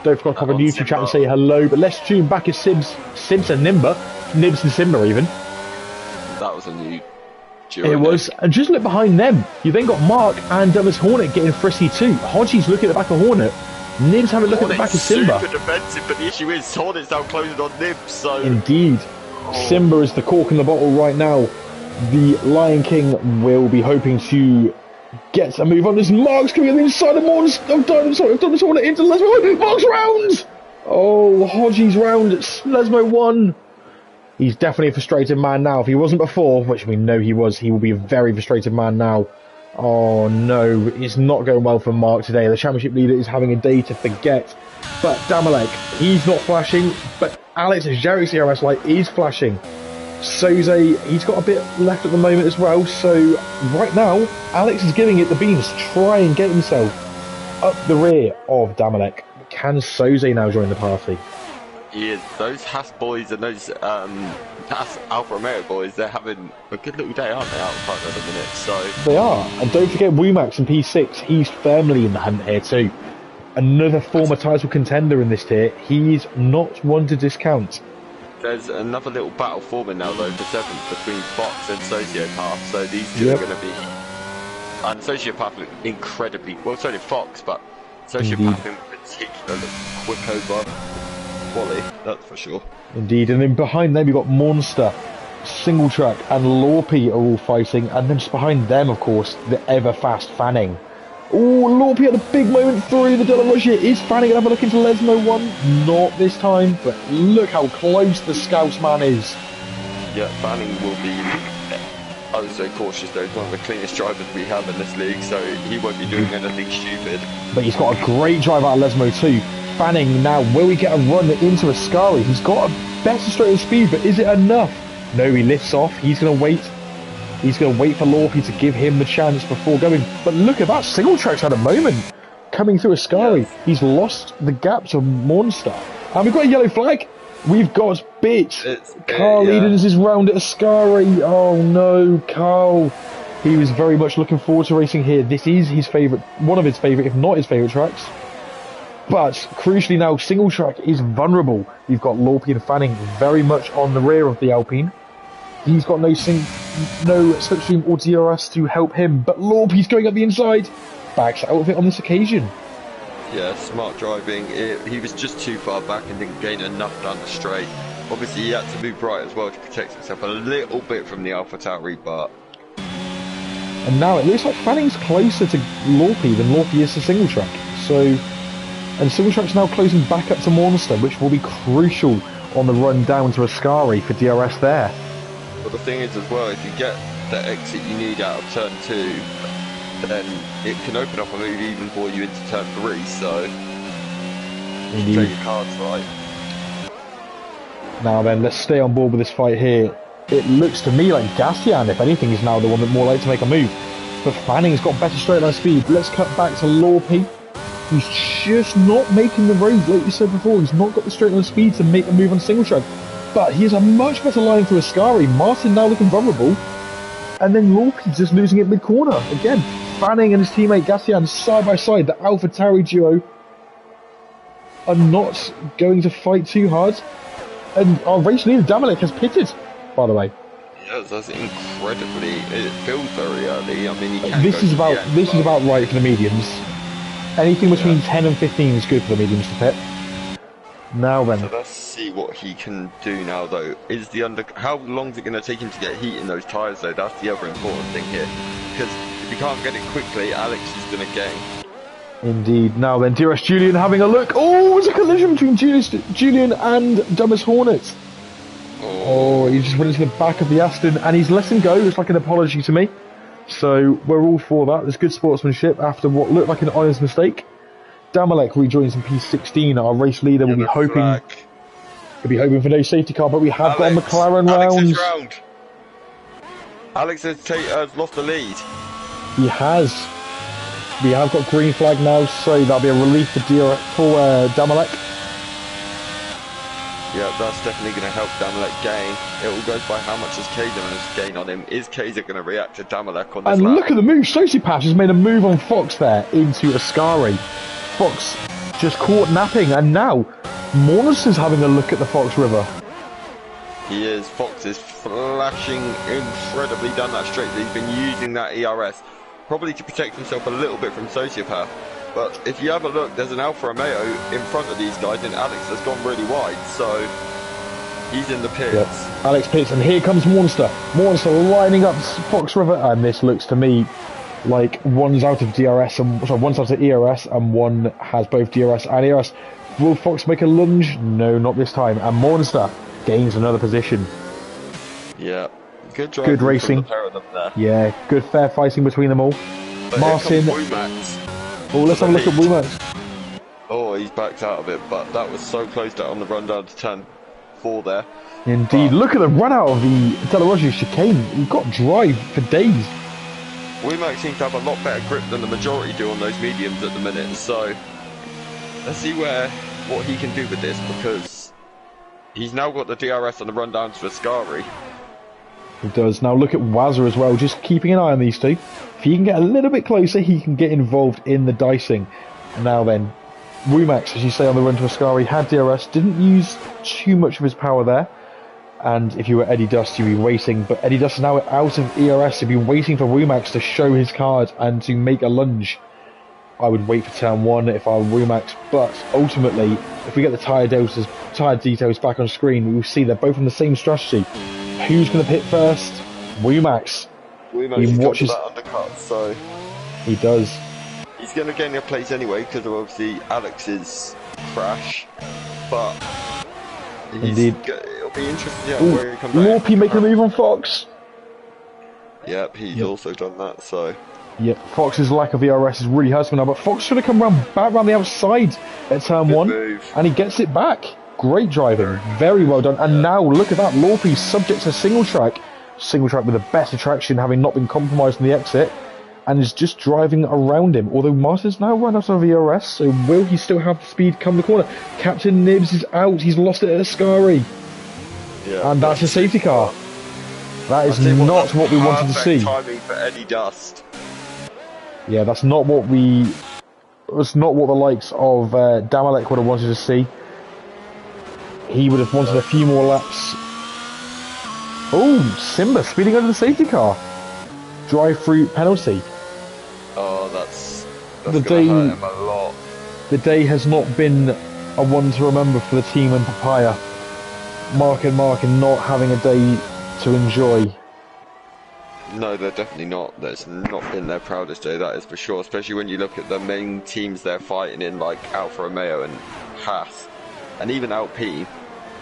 Don't forget to pop up in the YouTube chat and say hello. But let's tune back at Sims and Nimber. Nibs and Simba even. That was a new duo. It was. And just look behind them. You then got Mark and Dumba's Hornet getting frisky too. Hodgie's looking at the back of Hornet. Nibs having a look at the back of Simba. Super defensive, but the issue is Hornet's now closing on Nibs. So indeed. Simba is the cork in the bottle right now. The Lion King will be hoping to get a move on. This Mark's coming on the inside of Mons. I've done this one into Lesmo. Mark's round! Oh, Hodgie's round. It's Lesmo 1. He's definitely a frustrated man now. If he wasn't before, which we know he was, he will be a very frustrated man now. Oh no, it's not going well for Mark today. The championship leader is having a day to forget. But Damalek, he's not flashing, but Alex's Jerry CRS light is flashing. Soze, he's got a bit left at the moment as well, so right now, Alex is giving it the beans to try and get himself up the rear of Damalek. Can Soze now join the party? Yeah, those Haas boys and those Haas Alfa Romeo boys, they're having a good little day, aren't they, out front at the minute? So they are, and don't forget Wumax in P6, he's firmly in the hunt here too. Another former title contender in this tier, he's not one to discount. There's another little battle forming now though for 7th between Fox and Sociopath, so these two are going to be... And Sociopath look incredibly... Well, so did Fox, but Sociopath in particular look quick over Wally, that's for sure. Indeed, and then behind them you've got Monster, Single Track and Lorpy are all fighting, and then just behind them, of course, the ever-fast Fanning. Oh, Lorpy had a big moment through the De La Roche. Is Fanning going to have a look into Lesmo 1? Not this time, but look how close the Scousman is. Yeah, Fanning will be, I would say, cautious though. He's one of the cleanest drivers we have in this league, so he won't be doing anything stupid. But he's got a great drive out of Lesmo too. Fanning now, will he get a run into Ascari? He's got a better straight line speed, but is it enough? No, he lifts off. He's going to wait. He's going to wait for Lorpy to give him the chance before going. But look at that, Single Track's had a moment coming through Ascari. Yes. He's lost the gap to Monster. And we've got a yellow flag. We've got Bit. Carl Edens is round at Ascari. Oh no, Carl. He was very much looking forward to racing here. This is his favourite, one of his favourite, if not his favourite tracks. But crucially now, Single Track is vulnerable. You've got Lorpy and Fanning very much on the rear of the Alpine. He's got no slipstream or DRS to help him, but Lorpy's going up the inside. Backs out of it on this occasion. Yeah, smart driving. He was just too far back and didn't gain enough down the straight. Obviously, he had to move right as well to protect himself a little bit from the AlphaTauri, but... And now it looks like Fanning's closer to Lorpy than Lorpy is to Single Track. So... And Single Track's now closing back up to Monster, which will be crucial on the run down to Ascari for DRS there. But the thing is as well, if you get the exit you need out of turn 2, then it can open up a move even for you into turn 3, so indeed. Play your cards right. Now then, let's stay on board with this fight here. It looks to me like Gassian, if anything, is now the one that more likely to make a move. But Fanning's got better straight line speed. Let's cut back to Lorpy. He's just not making the raid, like you said before. He's not got the straight line speed to make the move on Single Track. But he has a much better line through Ascari. Martin now looking vulnerable. And then Lorpy just losing it mid-corner. Again, Fanning and his teammate Gassian side by side. The AlphaTauri duo are not going to fight too hard. And our race leader, Damalek, has pitted, by the way. Yes, that's incredibly. It feels very early. I mean, This is about right for the mediums. Anything between 10 and 15 is good for the mediums to pit. Now then. So let's see what he can do now, though. How long is it going to take him to get heat in those tyres, though? That's the other important thing here. Because if he can't get it quickly, Alex is going to gain. Indeed. Now then, DRS Julian having a look. Oh, it's a collision between Julian and Dumbest Hornet. Oh, he just went into the back of the Aston, and he's let him go. It's like an apology to me. So we're all for that. There's good sportsmanship after what looked like an honest mistake. Damalek rejoins in P16. Our race leader will be hoping for no safety car, but we have got McLaren rounds. Alex has lost the lead. He has. We have got green flag now, so that'll be a relief for Damalek. Yeah, that's definitely going to help Damalek gain. It all goes by how much is Kaiser going to gain on him. Is Kaiser going to react to Damalek on this lap? And look at the move. Sociopath has made a move on Fox there into Ascari. Fox just caught napping, and now Mornison's having a look at the Fox River. He is. Fox is flashing incredibly down that straight. He's been using that ERS, probably to protect himself a little bit from Sociopath. But if you have a look, there's an Alfa Romeo in front of these guys, and Alex has gone really wide, so he's in the pits. Yep. Alex pits, and here comes Monster. Monster lining up Fox River, and this looks to me like one's out of DRS, one's out of ERS, and one has both DRS and ERS. Will Fox make a lunge? No, not this time. And Monster gains another position. Yeah, good driving. Good racing. From the pair of them there. Yeah, good fair fighting between them all. But Martin. Oh, let's have a look at Womax. Oh, he's backed out of it, but that was so close to on the run down to turn 4 there. Indeed. But look at the run out of the Della Roggia chicane. He got drive for days. Womack seems to have a lot better grip than the majority do on those mediums at the minute, so let's see what he can do with this, because he's now got the DRS on the run down to Ascari. He does. Now look at Wazza as well, just keeping an eye on these two. If he can get a little bit closer, he can get involved in the dicing. Now then, Womax, as you say, on the run to Ascari, had DRS, didn't use too much of his power there. And if you were Eddie Dust, you'd be racing, but Eddie Dust is now out of ERS, he'd be waiting for Womax to show his card and to make a lunge. I would wait for turn 1 if I were Womax, but ultimately, if we get the tyre details back on screen, we will see they're both on the same strategy. Who's going to pit first? Womax. He watches that undercut, so he does. He's going to gain a place anyway because of obviously Alex's crash, but indeed, it'll be interesting to see where he comes back. Lorpy making a move on Fox. Yep, he's also done that. So yep, Fox's lack of ERS is really hurting now, but Fox should have come back around the outside at turn 1, and he gets it back. Great driving, very well done. And now look at that, Lorpy subject to single track with a better traction, having not been compromised in the exit, and is just driving around him. Although Martin's now run out of ERS, so will he still have the speed come the corner? Captain Nibs is out, he's lost it at Ascari. Yeah, and that's a safety car. That is not what we wanted to see. Timing for Eddie Dust. Yeah, that's not what the likes of Damalek would have wanted to see. He would have wanted a few more laps. Oh, Simba speeding under the safety car. Drive-through penalty. Oh, that's going to hurt him a lot. The day has not been a one to remember for the team and Papaya. Mark and not having a day to enjoy. No, they're definitely not. That's not been their proudest day, that is for sure. Especially when you look at the main teams they're fighting in, like Alfa Romeo and Haas, and even Alpine.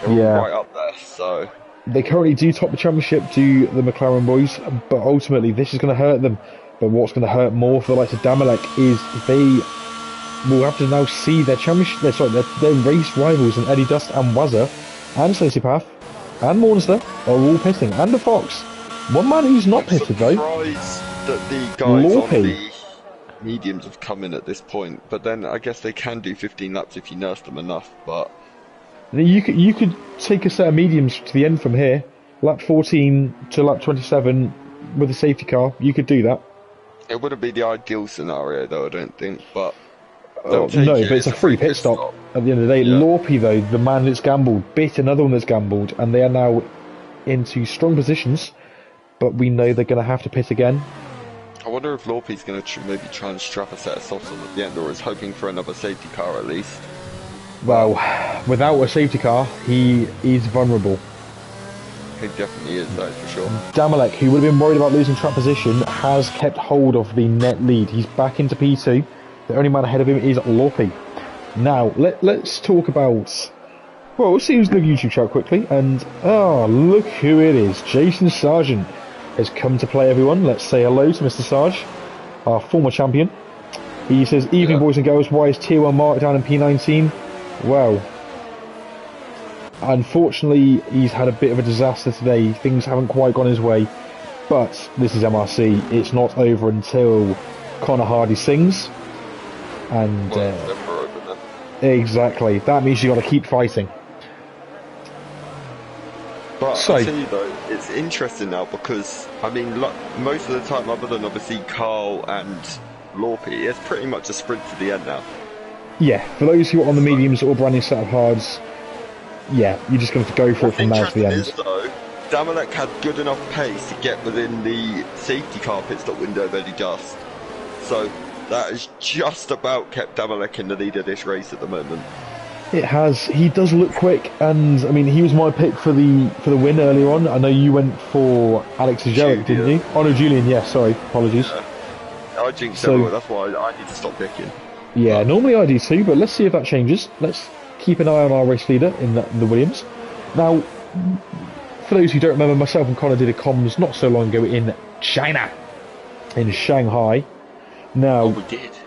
They're all right up there, so they currently do top the championship to the McLaren boys, but ultimately this is going to hurt them. But what's going to hurt more for the likes of Damalek is they will have to now see their their race rivals in Eddie Dust and Wazza and Sociopath and Monster are all pitting, and the Fox. One man who's not pitted though. I'm surprised that the guys on the mediums have come in at this point, but then I guess they can do 15 laps if you nurse them enough, but you could take a set of mediums to the end from here, lap 14 to lap 27 with a safety car. You could do that. It wouldn't be the ideal scenario though, I don't think, but No, but it's a free pit stop at the end of the day. Yeah. Lorpy, though, the man that's gambled, bit another one that's gambled, and they are now into strong positions, but we know they're going to have to pit again. I wonder if Lorpy's going to maybe try and strap a set of softs on at the end, or is hoping for another safety car at least. Well, without a safety car, he is vulnerable. He definitely is, that's for sure. Damalek, who would have been worried about losing track position, has kept hold of the net lead. He's back into P2. The only man ahead of him is Lorpy. Now, let's talk about... Well, we'll see who's in the YouTube chat quickly. And, look who it is. Jason Sargent has come to play, everyone. Let's say hello to Mr. Sarge, our former champion. He says, evening, boys and girls. Why is Tier 1 marked down in P19? Well, unfortunately, he's had a bit of a disaster today. Things haven't quite gone his way. But this is MRC. It's not over until Connor Hardy sings. And exactly, that means you got to keep fighting. But I tell you though, it's interesting now because I mean, most of the time, other than obviously Carl and Lorpy, it's pretty much a sprint to the end now. Yeah, for those who are on the mediums or brand new set of hards, yeah, you're just going to have to go for it from now to the end. Is, though, Damalek had good enough pace to get within the safety car pit stop window very just. So that has just about kept Damalek in the lead of this race at the moment. It has. He does look quick, and I mean, he was my pick for the win earlier on. I know you went for Alex Ajelic, didn't you? Oh no, Julian. Yeah, sorry, apologies. I jinxed so that's why I need to stop picking. Yeah, normally I do too, but let's see if that changes. Let's keep an eye on our race leader in the Williams. Now, for those who don't remember, myself and Connor did a comms not so long ago in China, in Shanghai. Now,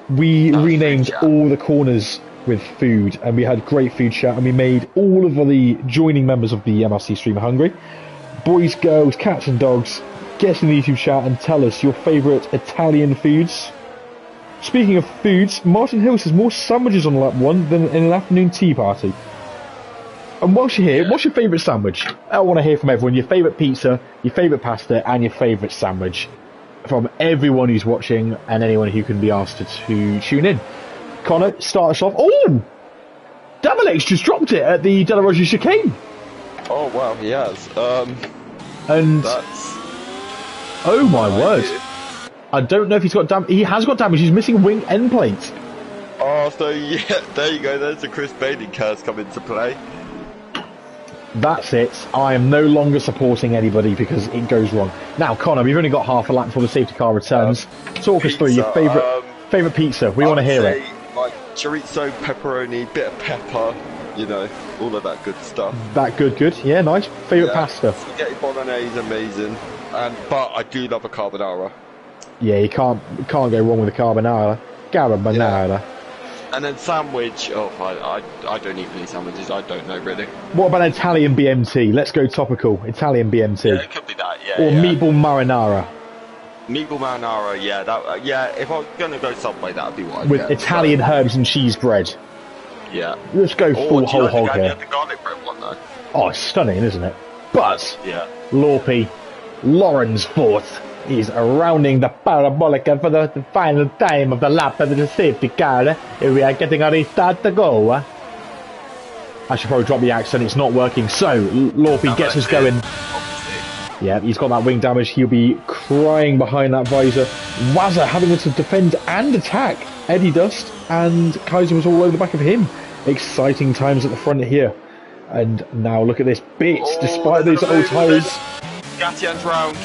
we renamed all the corners with food, and we had great food chat, and we made all of the joining members of the MRC stream hungry. Boys, girls, cats and dogs, get in the YouTube chat and tell us your favourite Italian foods. Speaking of foods, Martin Hill says more sandwiches on lap 1 than in an afternoon tea party. And whilst you're here, what's your favourite sandwich? I want to hear from everyone. Your favourite pizza, your favourite pasta, and your favourite sandwich. From everyone who's watching and anyone who can be asked to tune in. Connor, start us off. Oh! Damalek's just dropped it at the De La Rocha chicane. Oh wow, he has. And that's... Oh my word. I don't know if he's got damage. He has got damage. He's missing wing end plates. Oh, so yeah, there you go. There's the Chris Bailey curse come into play. That's it. I am no longer supporting anybody because it goes wrong. Now, Connor, we've only got half a lap before the safety car returns. Talk us through your favourite pizza. We want to hear it. Like chorizo, pepperoni, bit of pepper, you know, all of that good stuff. That good. Yeah, nice. Favourite pasta. Spaghetti bolognese, amazing. But I do love a carbonara. Yeah, you can't go wrong with a carbonara. Carbonara. Yeah. And then sandwich. Oh, I don't eat many sandwiches. I don't know really. What about Italian BMT? Let's go topical. Italian BMT. Yeah, it could be that. Yeah. Or meatball marinara. Meatball marinara. Yeah, that. Yeah, if I was gonna go Subway, that'd be what I'd with get. Italian herbs and cheese bread. Yeah. Let's go full whole hog here. The garlic bread one though. Oh, it's stunning, isn't it? But yeah. Lorpy, Lauren's fourth. He's rounding the parabolic for the final time of the lap of the safety car. We are getting a restart to go. I should probably drop the accent, it's not working. So, Lorpy gets us going. Yeah, he's got that wing damage. He'll be crying behind that visor. Wazza having to defend and attack Eddie Dust, and Kaiser was all over the back of him. Exciting times at the front here. And now look at this. Bits, despite those old tyres. Gatian's round.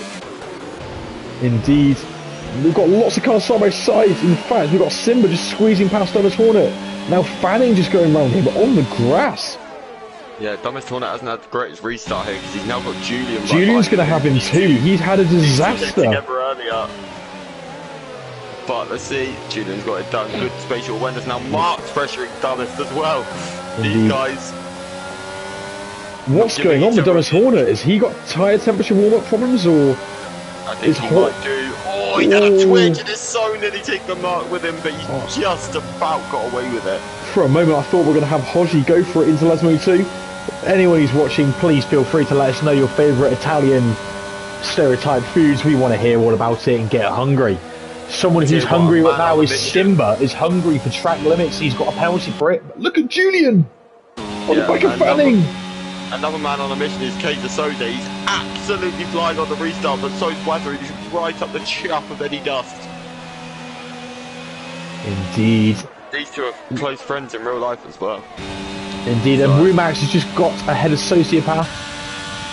Indeed. We've got lots of cars side by side. In fact, we've got Simba just squeezing past Thomas Hornet. Now Fanning just going round here, but on the grass. Yeah, Thomas Hornet hasn't had the greatest restart here because he's now got Julian. Julian's going to have him too. He's had a disaster. Earlier. But let's see. Julian's got it done. Good spatial awareness. Now Mark's pressuring Thomas as well. Indeed. These guys. What's going on with Thomas Hornet? Has he got tyre temperature warm-up problems, or I think he might do. Oh, he had a twitch and it's so nearly taken the mark with him, but he's just about got away with it. For a moment I thought we were going to have Hodgie go for it into Lesmo 2. Anyone who's watching, please feel free to let us know your favourite Italian stereotype foods. We want to hear all about it and get hungry. Someone who's hungry right now is Simba, is hungry for track limits. He's got a penalty for it. But look at Julian on the back of Fanning. Another man on a mission is Kaiser Soze. He's absolutely flying on the restart, but so's Weather. He's right up the chuff of Eddie Dust. Indeed. These two are close friends in real life as well. Indeed, and Rumax has just got ahead of Sociopath.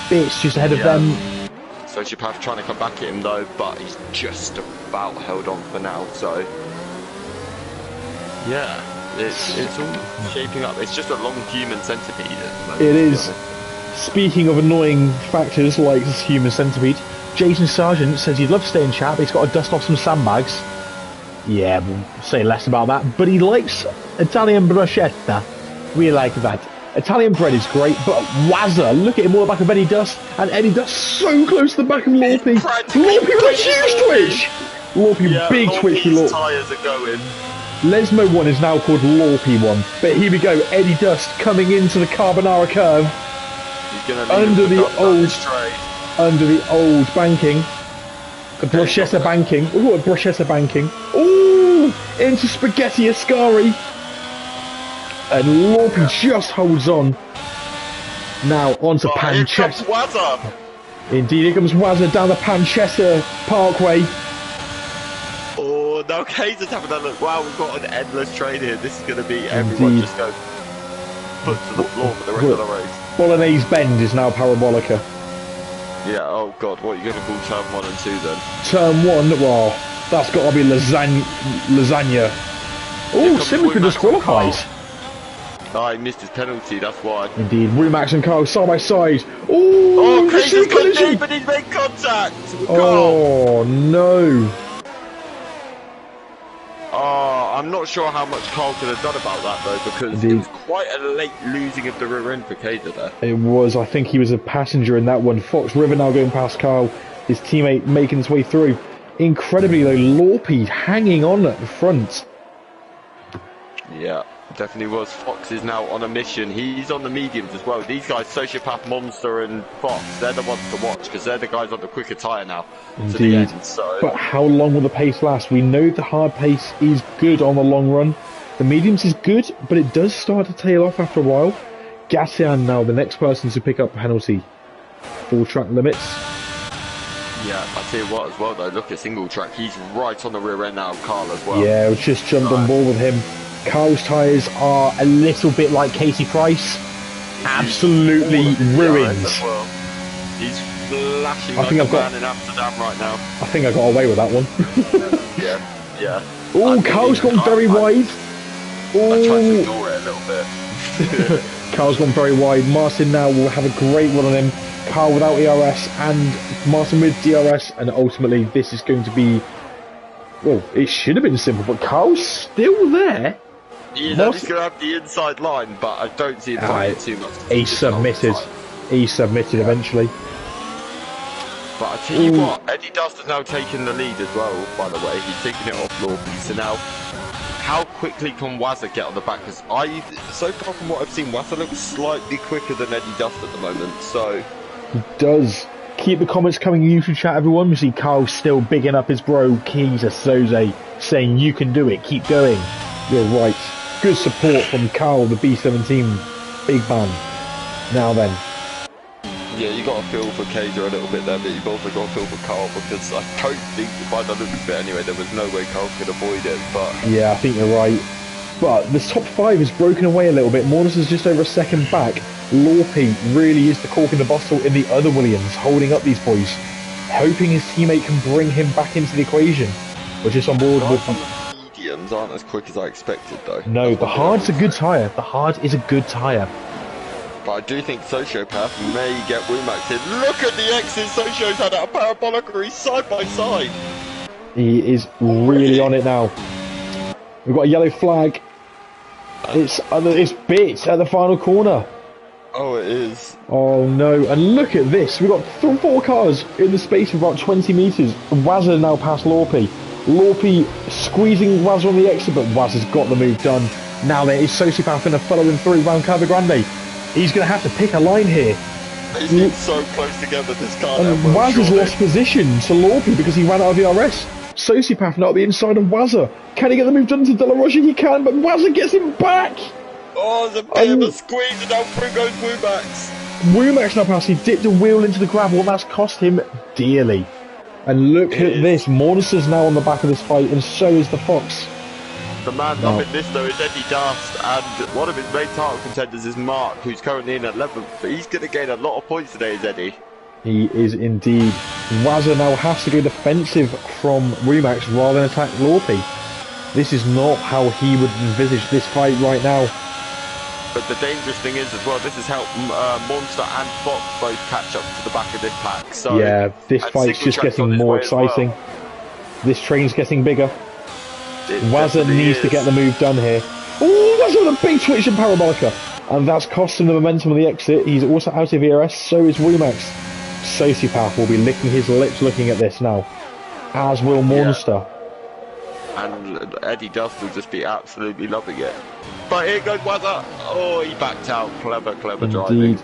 Bits just ahead of them. Sociopath trying to come back at him though, but he's just about held on for now, so... Yeah, it's all shaping up. It's just a long human centipede at the moment. It is. Speaking of annoying factors like this human centipede, Jason Sargent says he'd love to stay in chat, but he's got to dust off some sandbags. Yeah, we'll say less about that. But he likes Italian bruschetta. We like that. Italian bread is great, but Wazza, look at him all the back of Eddie Dust, and Eddie Dust so close to the back of Lorpy. Lorpy with a huge twitch! Lorpy, big twitch for Lorpy. Tyres are going. Lesmo 1 is now called Lorpy 1. But here we go, Eddie Dust coming into the Carbonara curve. He's gonna under the old banking. The bruschetta banking. Ooh, a bruschetta banking. Ooh, into Spaghetti Ascari. And Lorpy just holds on. Now onto Pancetta. Indeed, here comes Wazza down the Pancetta Parkway. Oh, now Kaiser's having a look. Wow, we've got an endless train here. This is going to be everyone just go foot to the floor for the rest of the race. Bolognese Bend is now Parabolica. Yeah, oh god, what are you going to call turn 1 and 2 then? Turn 1, well, that's got to be lasagna. Oh, Simmerford disqualifies. Oh, he missed his penalty, that's why. Indeed, Rumax and Carl side by side. Oh, Kaiser's got deep and he's made contact. Oh, no. I'm not sure how much Carl could have done about that though, because it was quite a late losing of the rear end for Kaiser there. It was. I think he was a passenger in that one. Fox River now going past Carl, his teammate making his way through. Incredibly though, Lorpy hanging on at the front. Yeah, definitely was. Fox is now on a mission. He's on the mediums as well. These guys, Sociopath, Monster and Fox, they're the ones to watch because they're the guys on the quicker tyre now. Indeed. To the end, so. But how long will the pace last? We know the hard pace is good on the long run. The mediums is good, but it does start to tail off after a while. Gatian now the next person to pick up a penalty. Full track limits. Yeah, I tell you what as well though, look at single track. He's right on the rear end now, Carl as well. Yeah, we just jumped on board with him. Carl's tyres are a little bit like Casey Price. Absolutely ruined. Well. He's flashing like a man in Amsterdam right now. I think I got away with that one. yeah. Oh, Carl's gone very wide. I tried to ignore it a little bit. Carl's gone very wide. Martin now will have a great run on him. Carl without ERS and Martin with DRS, and ultimately this is going to be, well, it should have been simple, but Carl's still there. He's going to have the inside line, but I don't see it finding too much. He submitted. He submitted eventually. But I tell you what, Eddie Dust has now taken the lead as well, by the way. He's taking it off Lorpy. So now, how quickly can Wazza get on the back? Because so far from what I've seen, Wazza looks slightly quicker than Eddie Dust at the moment, so... He does. Keep the comments coming in YouTube chat, everyone. We see Carl still bigging up his bro, Kaiser Soze, saying, you can do it, keep going. You're right. Good support from Carl, the B17 big man. Now then. Yeah, you got to feel for Kaiser a little bit there, but you've also got to feel for Carl, because I don't think, by the look of it anyway, there was no way Carl could avoid it, but... Yeah, I think you're right. But the top 5 is broken away a little bit. Morris is just over a second back. Lorpy really is the cork in the bottle in the other Williams, holding up these boys, hoping his teammate can bring him back into the equation. We're just on board with... The mediums aren't as quick as I expected, though. No, the hard's a good tyre. The hard is a good tyre. But I do think Sociopath may get Wumax in. Look at the X's Socio's had at a Parabolica side by side. He is really on it now. We've got a yellow flag. It's Bits at the final corner. Oh, it is. Oh no, and look at this. We've got 4 cars in the space of about 20 metres. Wazza now past Lorpy. Lorpy squeezing Wazza on the exit, but Wazza's got the move done. Now there is Sociopath going to follow him through round Cava Grande. He's going to have to pick a line here. They've been so close together, this car. And Wazza's lost position to Lorpy because he ran out of the RS. Sociopath now at the inside of Wazza. Can he get the move done to De La Rocha? He can, but Wazza gets him back. Oh, there's a bit of a squeeze, and now through goes Wumax. Wumax now passed. He dipped a wheel into the gravel, and that's cost him dearly. And look at this. Monster's now on the back of this fight, and so is the Fox. The man up in this, though, is Eddie Dust, and one of his main title contenders is Mark, who's currently in 11th. But he's going to gain a lot of points today, is Eddie. He is indeed. Wazza now has to go defensive from Wumax rather than attack Lorpy. This is not how he would envisage this fight right now. But the dangerous thing is as well, this has helped Monster and Fox both catch up to the back of this pack. So yeah, this fight's just getting more exciting. Well. This train's getting bigger. Wazza needs to get the move done here. Oh, Wazza with a big twitch and parabolica. And that's cost him the momentum of the exit. He's also out of ERS, so is Wumax. Sociopath will be licking his lips looking at this now. As will Monster. Yeah. And Eddie Dust will just be absolutely loving it. But here goes Wazza. Oh, he backed out. Clever driving.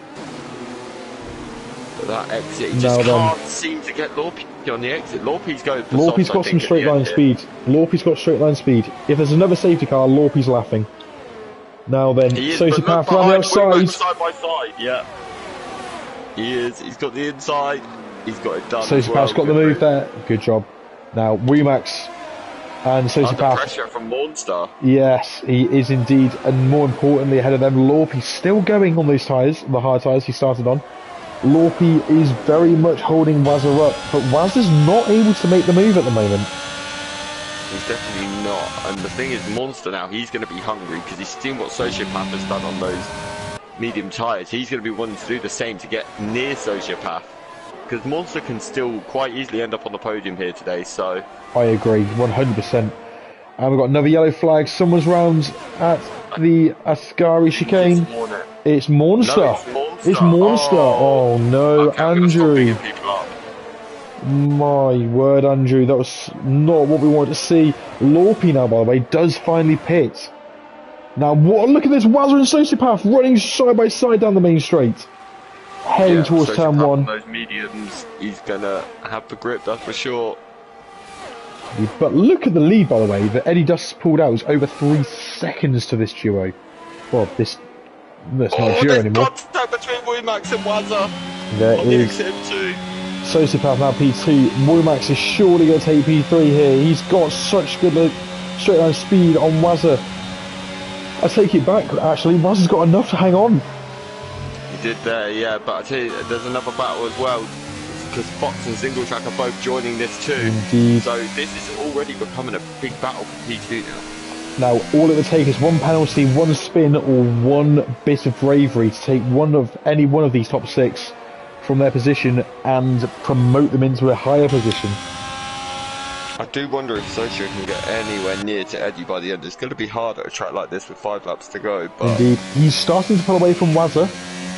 That exit, he just can't seem to get Lorpy on the exit. Lorpy's going for Lorpy's got some straight line speed. Lorpy's got straight line speed. If there's another safety car, Lorpy's laughing. Now then, Sociopath around the outside. Side by side, yeah. He is. He's got the inside. He's got it done. Sociopath's got the move there. Good job. Now, Wumax and Sociopath. Under pressure from Monster. Yes, he is indeed. And more importantly, ahead of them, Lorpy's still going on those tyres, the hard tyres he started on. Lorpy is very much holding Wazza up, but Wazza's not able to make the move at the moment. He's definitely not. And the thing is, Monster now, he's going to be hungry because he's seen what Sociopath has done on those medium tyres. He's going to be wanting to do the same to get near Sociopath. Because Monster can still quite easily end up on the podium here today, so... I agree, 100%. And we've got another yellow flag. Someone's round at the Ascari chicane. It's Monster. No, it's Monster. It's Monster. Oh no, okay, Andrew. My word, Andrew. That was not what we wanted to see. Lorpy now, by the way, does finally pit. Now, what? Look at this. Wazza and Sociopath running side by side down the main straight. Heading towards turn one. Those mediums, he's going to have the grip, that's for sure. But look at the lead, by the way, that Eddie Dust pulled out. It was over 3 seconds to this duo. Well, that's not a duo anymore. Contact between Wumax and Wazza. There is. Sociopath now P2. Wumax is surely going to take P3 here. He's got such good straight line speed on Wazza. I take it back, actually. Wazza's got enough to hang on. He did there, yeah, but I tell you, there's another battle as well. Because Fox and Single Track are both joining this too. Indeed. So this is already becoming a big battle for P2 now. Now, all it would take is one penalty, one spin, or one bit of bravery to take any one of these top 6 from their position and promote them into a higher position. I do wonder if Socio can get anywhere near to Eddie by the end. It's going to be hard at a track like this with 5 laps to go. But indeed. He's starting to pull away from Wazza.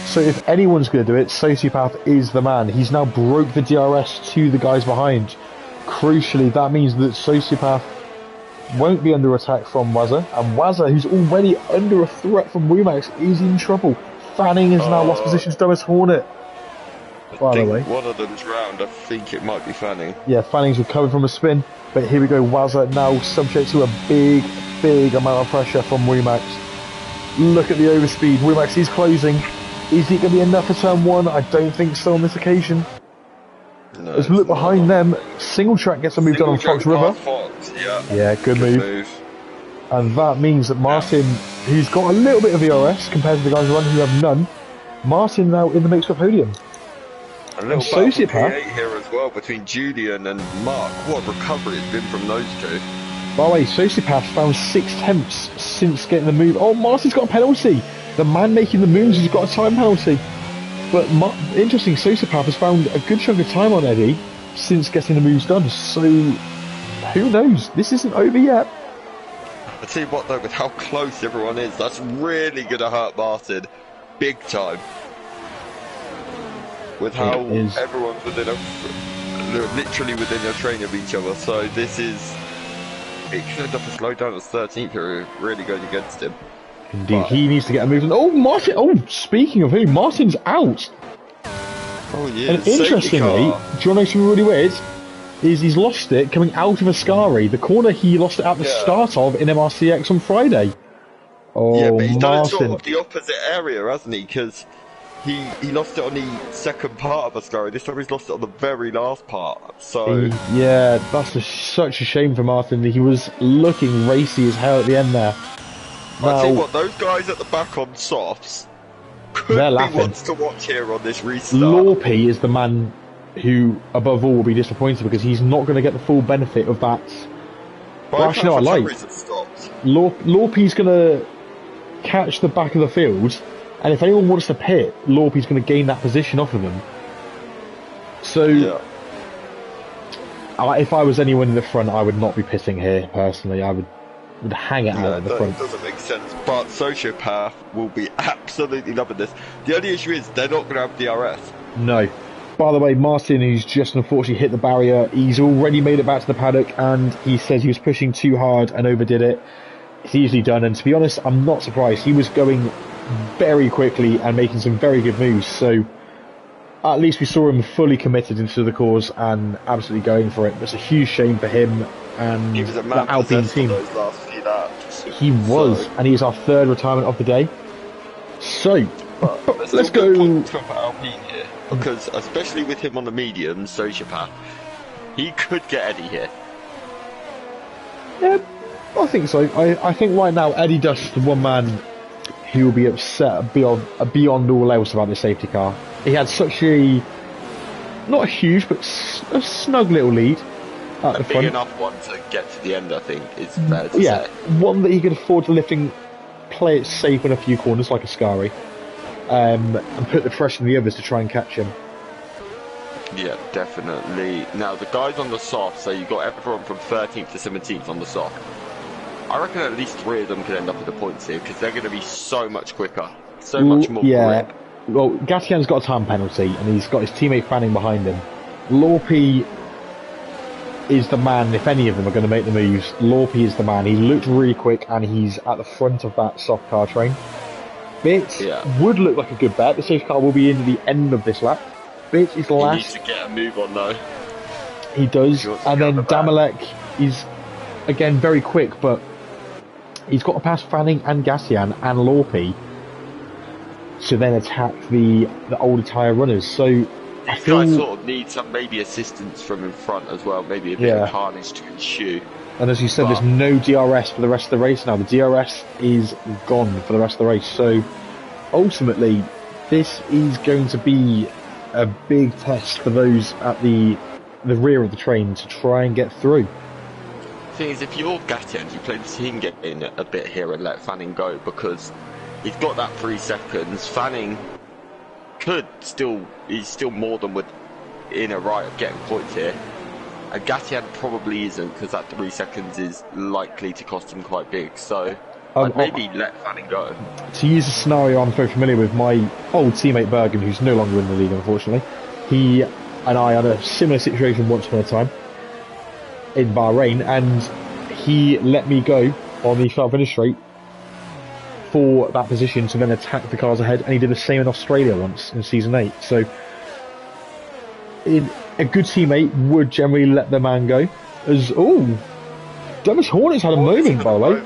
So if anyone's going to do it, Sociopath is the man. He's now broke the DRS to the guys behind. Crucially, that means that Sociopath won't be under attack from Wazza. And Wazza, who's already under a threat from Wumax, is in trouble. Fanning has now lost position to Thomas Hornet. By the way, one of them's round. I think it might be Fanning. Yeah, Fanning's recovered from a spin. But here we go, Wazza now subject to a big amount of pressure from Wumax. Look at the overspeed. Wumax is closing. Is it going to be enough for turn 1? I don't think so on this occasion. No, as we look behind them, Single Track gets a move done on Fox River. Fox, yeah, good move. And that means that Martin, who's got a little bit of ERS compared to the guys running who have none, Martin now in the mix for podium. A little Sociopath here as well between Julian and Mark. What recovery it's been from those two. By the way, Sociopath found 6 tenths since getting the move. Oh, Martin's got a penalty. The man making the moves has got a time penalty. But interesting, Sociopath has found a good chunk of time on Eddie since getting the moves done. So, who knows? This isn't over yet. I tell you what though, with how close everyone is, that's really going to hurt Martin. Big time. With how everyone's within literally within a train of each other. So this is... It could end up a slow down as 13th here, really going against him. Indeed, but he needs to get a move. Oh, Martin! Oh, speaking of who, Martin's out. Oh yeah. And interestingly, do you want to know something really weird? is he's lost it coming out of Ascari. The corner he lost it at the start of in MRCX on Friday. Oh, yeah, but he's done it sort Martin. of the opposite area, hasn't he? Because he lost it on the second part of Ascari. This time he's lost it on the very last part. So Yeah, that's such a shame for Martin. He was looking racy as hell at the end there. I'll tell you what, those guys at the back on softs could be laughing. ones to watch here on this restart. Lorpy is the man who, above all, will be disappointed because he's not going to get the full benefit of that. Well, actually, no, I like. Lorpy's going to catch the back of the field, and if anyone wants to pit, Lorpy's going to gain that position off of them. So, if I was anyone in the front, I would not be pitting here, personally. I would hang it out at the front. It doesn't make sense, but Sociopath will be absolutely loving this. The only issue is they're not going to have DRS. No. By the way, Martin, who's just unfortunately hit the barrier, he's already made it back to the paddock, and he says he was pushing too hard and overdid it. It's easily done, and to be honest, I'm not surprised. He was going very quickly and making some very good moves, so at least we saw him fully committed into the cause and absolutely going for it. It's a huge shame for him and he was a the man Alpine team. Those last few laps. He was, and he's our third retirement of the day. So, let's go. For Alpine here, because especially with him on the medium, Sociopath, he could get Eddie here. Yeah, I think so. I think right now Eddie Dust's the one man who will be upset beyond all else about the safety car. He had such a, not a huge, but a snug little lead at the front. Big enough one to get to the end, I think, is fair to say. One that he could afford to play it safe in a few corners like Ascari, and put the pressure on the others to try and catch him. Yeah, definitely. Now, the guys on the soft, so you've got everyone from 13th to 17th on the soft. I reckon at least 3 of them could end up with the points here, because they're going to be so much quicker, so much more grip. Well, Gatian's got a time penalty, and he's got his teammate Fanning behind him. Lorpy is the man, if any of them are going to make the moves. Lorpy is the man. He looked really quick, and he's at the front of that soft car train. Bit would look like a good bet. The safe car will be in the end of this lap. Bit is last. He needs to get a move on, though. He does. And then Damalek is, again, very quick, but he's got to pass Fanning and Gatian and Lorpy to then attack the older tyre runners. So I feel guys sort of need some maybe assistance from in front as well, maybe a bit of carnage to ensue. And as you said, there's no DRS for the rest of the race now. The DRS is gone for the rest of the race. So ultimately, this is going to be a big test for those at the rear of the train to try and get through. The thing is, if you're Gatian, you play the team get in a bit here and let Fanning go, because he's got that 3 seconds. Fanning he's still more than in a right of getting points here. And Gatian probably isn't, because that 3 seconds is likely to cost him quite big. So I'd maybe let Fanning go. To use a scenario I'm very familiar with, my old teammate Bergen, who's no longer in the league unfortunately, he and I had a similar situation once upon a time in Bahrain, and he let me go on the start finish straight for that position to then attack the cars ahead, and he did the same in Australia once in season 8. So a good teammate would generally let the man go. Demis Hornets had a moment, by the way.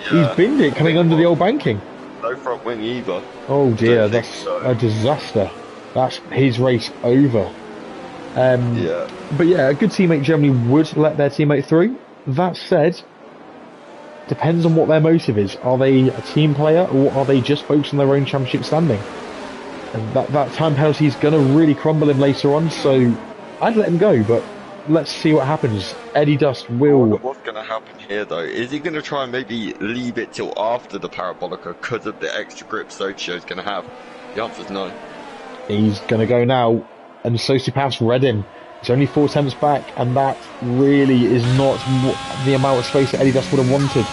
He's binned it coming under the old banking. No front wing either. Oh dear, that's a disaster. That's his race over. But yeah, a good teammate generally would let their teammate through. That said, depends on what their motive is. Are they a team player, or are they just focused on their own championship standing? And that time penalty is going to really crumble him later on, so I'd let him go, but let's see what happens. Eddie Dust will... What's going to happen here, though? Is he going to try and maybe leave it till after the Parabolica because of the extra grip Sochio's going to have? The answer's no. He's going to go now, and Sociopath's read him. He's only 4 attempts back, and that really is not the amount of space that Eddie Dust would have wanted.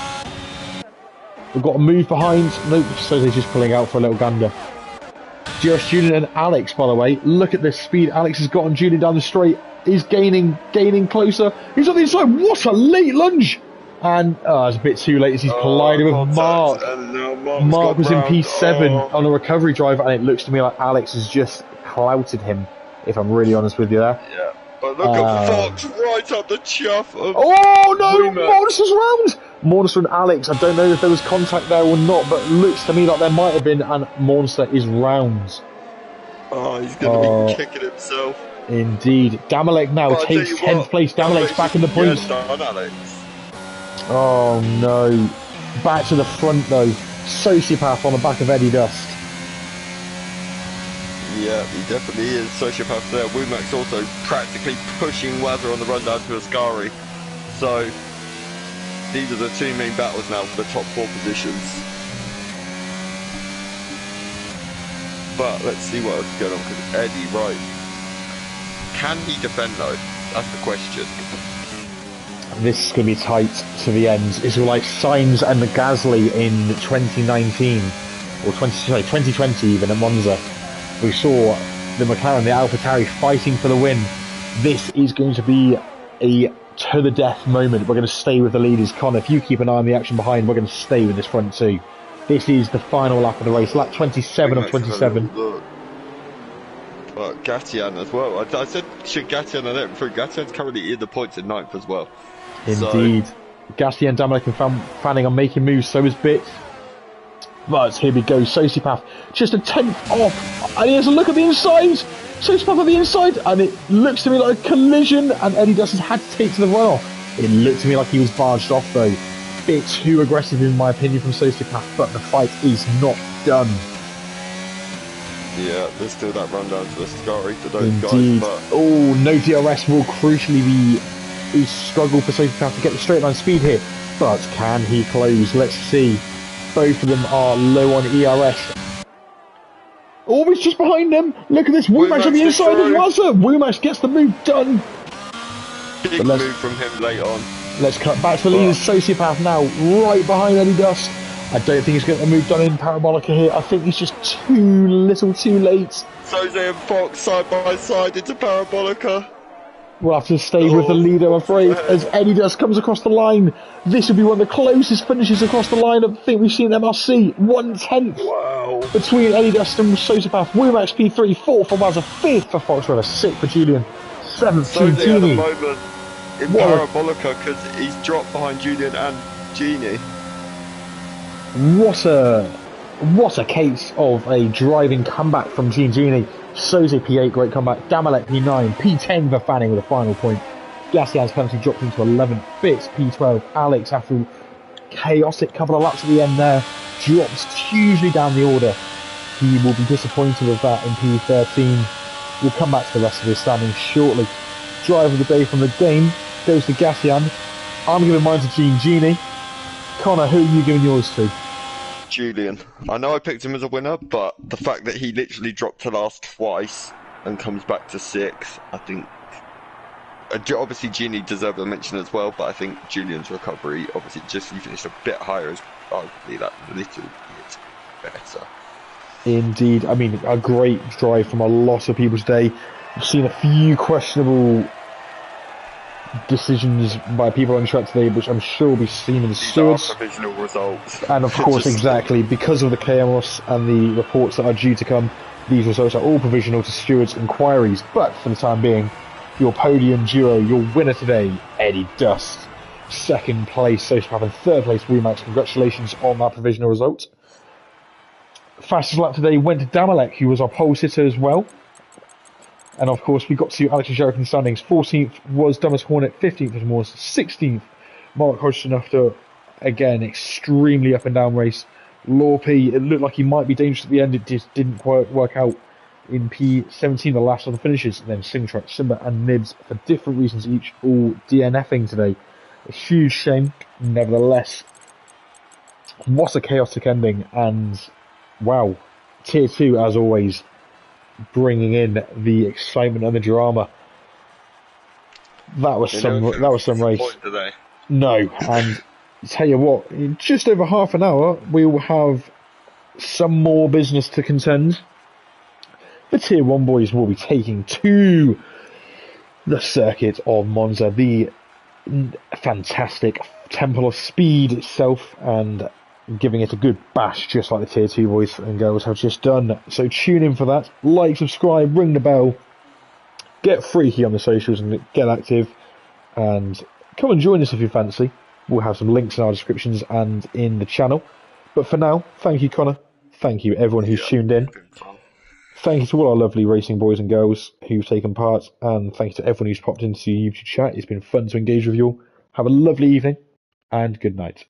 We've got a move behind. Nope, Sochio's just pulling out for a little gander. GRS Julian and Alex, by the way, look at this speed Alex has got on Julian down the straight. He's gaining closer. He's on the inside. What a late lunge! And it's a bit too late as he's collided with Mark. Mark was in P7 on a recovery drive, and it looks to me like Alex has just clouted him, if I'm really honest with you there. Yeah, but look at Fox right up the chuff of Oh no, Rumour. Monster's round! Monster and Alex, I don't know if there was contact there or not, but looks to me like there might have been, and Monster is round. Oh, he's going to be kicking himself. Indeed. Damalek now takes 10th place. Damalek's back in the points. Done, Alex. Oh no. Back to the front though. Sociopath on the back of Eddie Dust. Yeah, he definitely is. Sociopath there. Womack's also practically pushing Wazza on the run down to Ascari. So, these are the two main battles now for the top 4 positions. But let's see what else is going on, because Eddie, right. Can he defend though? That's the question. This is going to be tight to the end. It's like Sainz and Gasly in 2019, or 2020 even at Monza. We saw the McLaren, the AlphaTauri fighting for the win. This is going to be a to the death moment. We're going to stay with the leaders. Connor, if you keep an eye on the action behind, we're going to stay with this front two. This is the final lap of the race, lap 27 of 27. But Gatian as well. I said, should Gatian and let him through? Gatian's currently in the points in 9th as well. Indeed. So, Gasly and Damalek and Fanning are making moves, so is Bit. But here we go, Sociopath just a 10th off, and he has a look at the inside. Sociopath at the inside, and it looks to me like a collision, and Eddie Dust has had to take to the runoff. It looked to me like he was barged off though. Bit too aggressive in my opinion from Sociopath, but the fight is not done. Yeah, there's still that run down to the Ascari for those Indeed. guys. But oh, no DRS will crucially be a struggle for Sociopath to get the straight line speed here. But can he close? Let's see. Both of them are low on ERS. Oh, it's just behind them. Look at this. Womack on the inside of Wazza. Womack gets the move done. Big move from him late on. Let's cut back to the leaders. Sociopath now right behind Eddie Dust. I don't think he's getting the move done in Parabolica here. I think he's just too little too late. Soze and Fox side by side into Parabolica. We'll have to stay with the leader, I'm afraid, as Eddie Dust comes across the line. This will be one of the closest finishes across the line I think we've seen in MRC. 1/10 between Eddie Dust and Sociopath. Womack P3, 4th for Wazza, 5th for Fox River, 6th for Julian, 7th for Soze at the Genie. moment in Parabolica because he's dropped behind Julian and Genie. What a case of a driving comeback from Team Genie. Soze P8, great comeback. Damalek P9, P10 for Fanning with a final point. Gassian's penalty dropped into 11th. Bits P12. Alex, after a chaotic couple of laps at the end there, drops hugely down the order. He will be disappointed with that in P13. We'll come back to the rest of his standings shortly. Driver of the day from the game goes to Gassian. I'm giving mine to Team Genie. Connor, who are you giving yours to? Julian. I know I picked him as a winner, but the fact that he literally dropped to last twice and comes back to 6th, I think. Obviously, Genie deserved a mention as well, but I think Julian's recovery, obviously, just he finished a bit higher, is arguably that little bit better. Indeed. I mean, a great drive from a lot of people today. I've seen a few questionable decisions by people on the track today, which I'm sure will be seen in the stewards. Provisional results. And of course, exactly, because of the chaos and the reports that are due to come, these results are all provisional to stewards' inquiries. But for the time being, your podium duo, your winner today, Eddie Dust. 2nd place, Sociopath, and 3rd place, Womack. Congratulations on that provisional result. Fastest lap today went to Damalek, who was our pole sitter as well. And of course, we got to Alex and Sheriff in standings. 14th was Dumas Hornet, 15th was Morse, 16th, Mark Hodgson after, again, extremely up and down race. Lorpe, it looked like he might be dangerous at the end, it just didn't quite work out in P17, the last of the finishes. And then Singtrack, Simba and Nibs, for different reasons each, all DNFing today. A huge shame, nevertheless. What a chaotic ending, and wow, Tier 2 as always, bringing in the excitement and the drama. That was some race. No, and tell you what, in just over half an hour we will have some more business to contend. The Tier 1 boys will be taking to the circuit of Monza, the fantastic Temple of Speed itself, and giving it a good bash, just like the Tier 2 boys and girls have just done. So tune in for that. Like, subscribe, ring the bell, get freaky on the socials and get active, and come and join us if you fancy. We'll have some links in our descriptions and in the channel. But for now, thank you, Connor. Thank you, everyone who's tuned in. Thank you to all our lovely racing boys and girls who've taken part, and thank you to everyone who's popped into the YouTube chat. It's been fun to engage with you all. Have a lovely evening, and good night.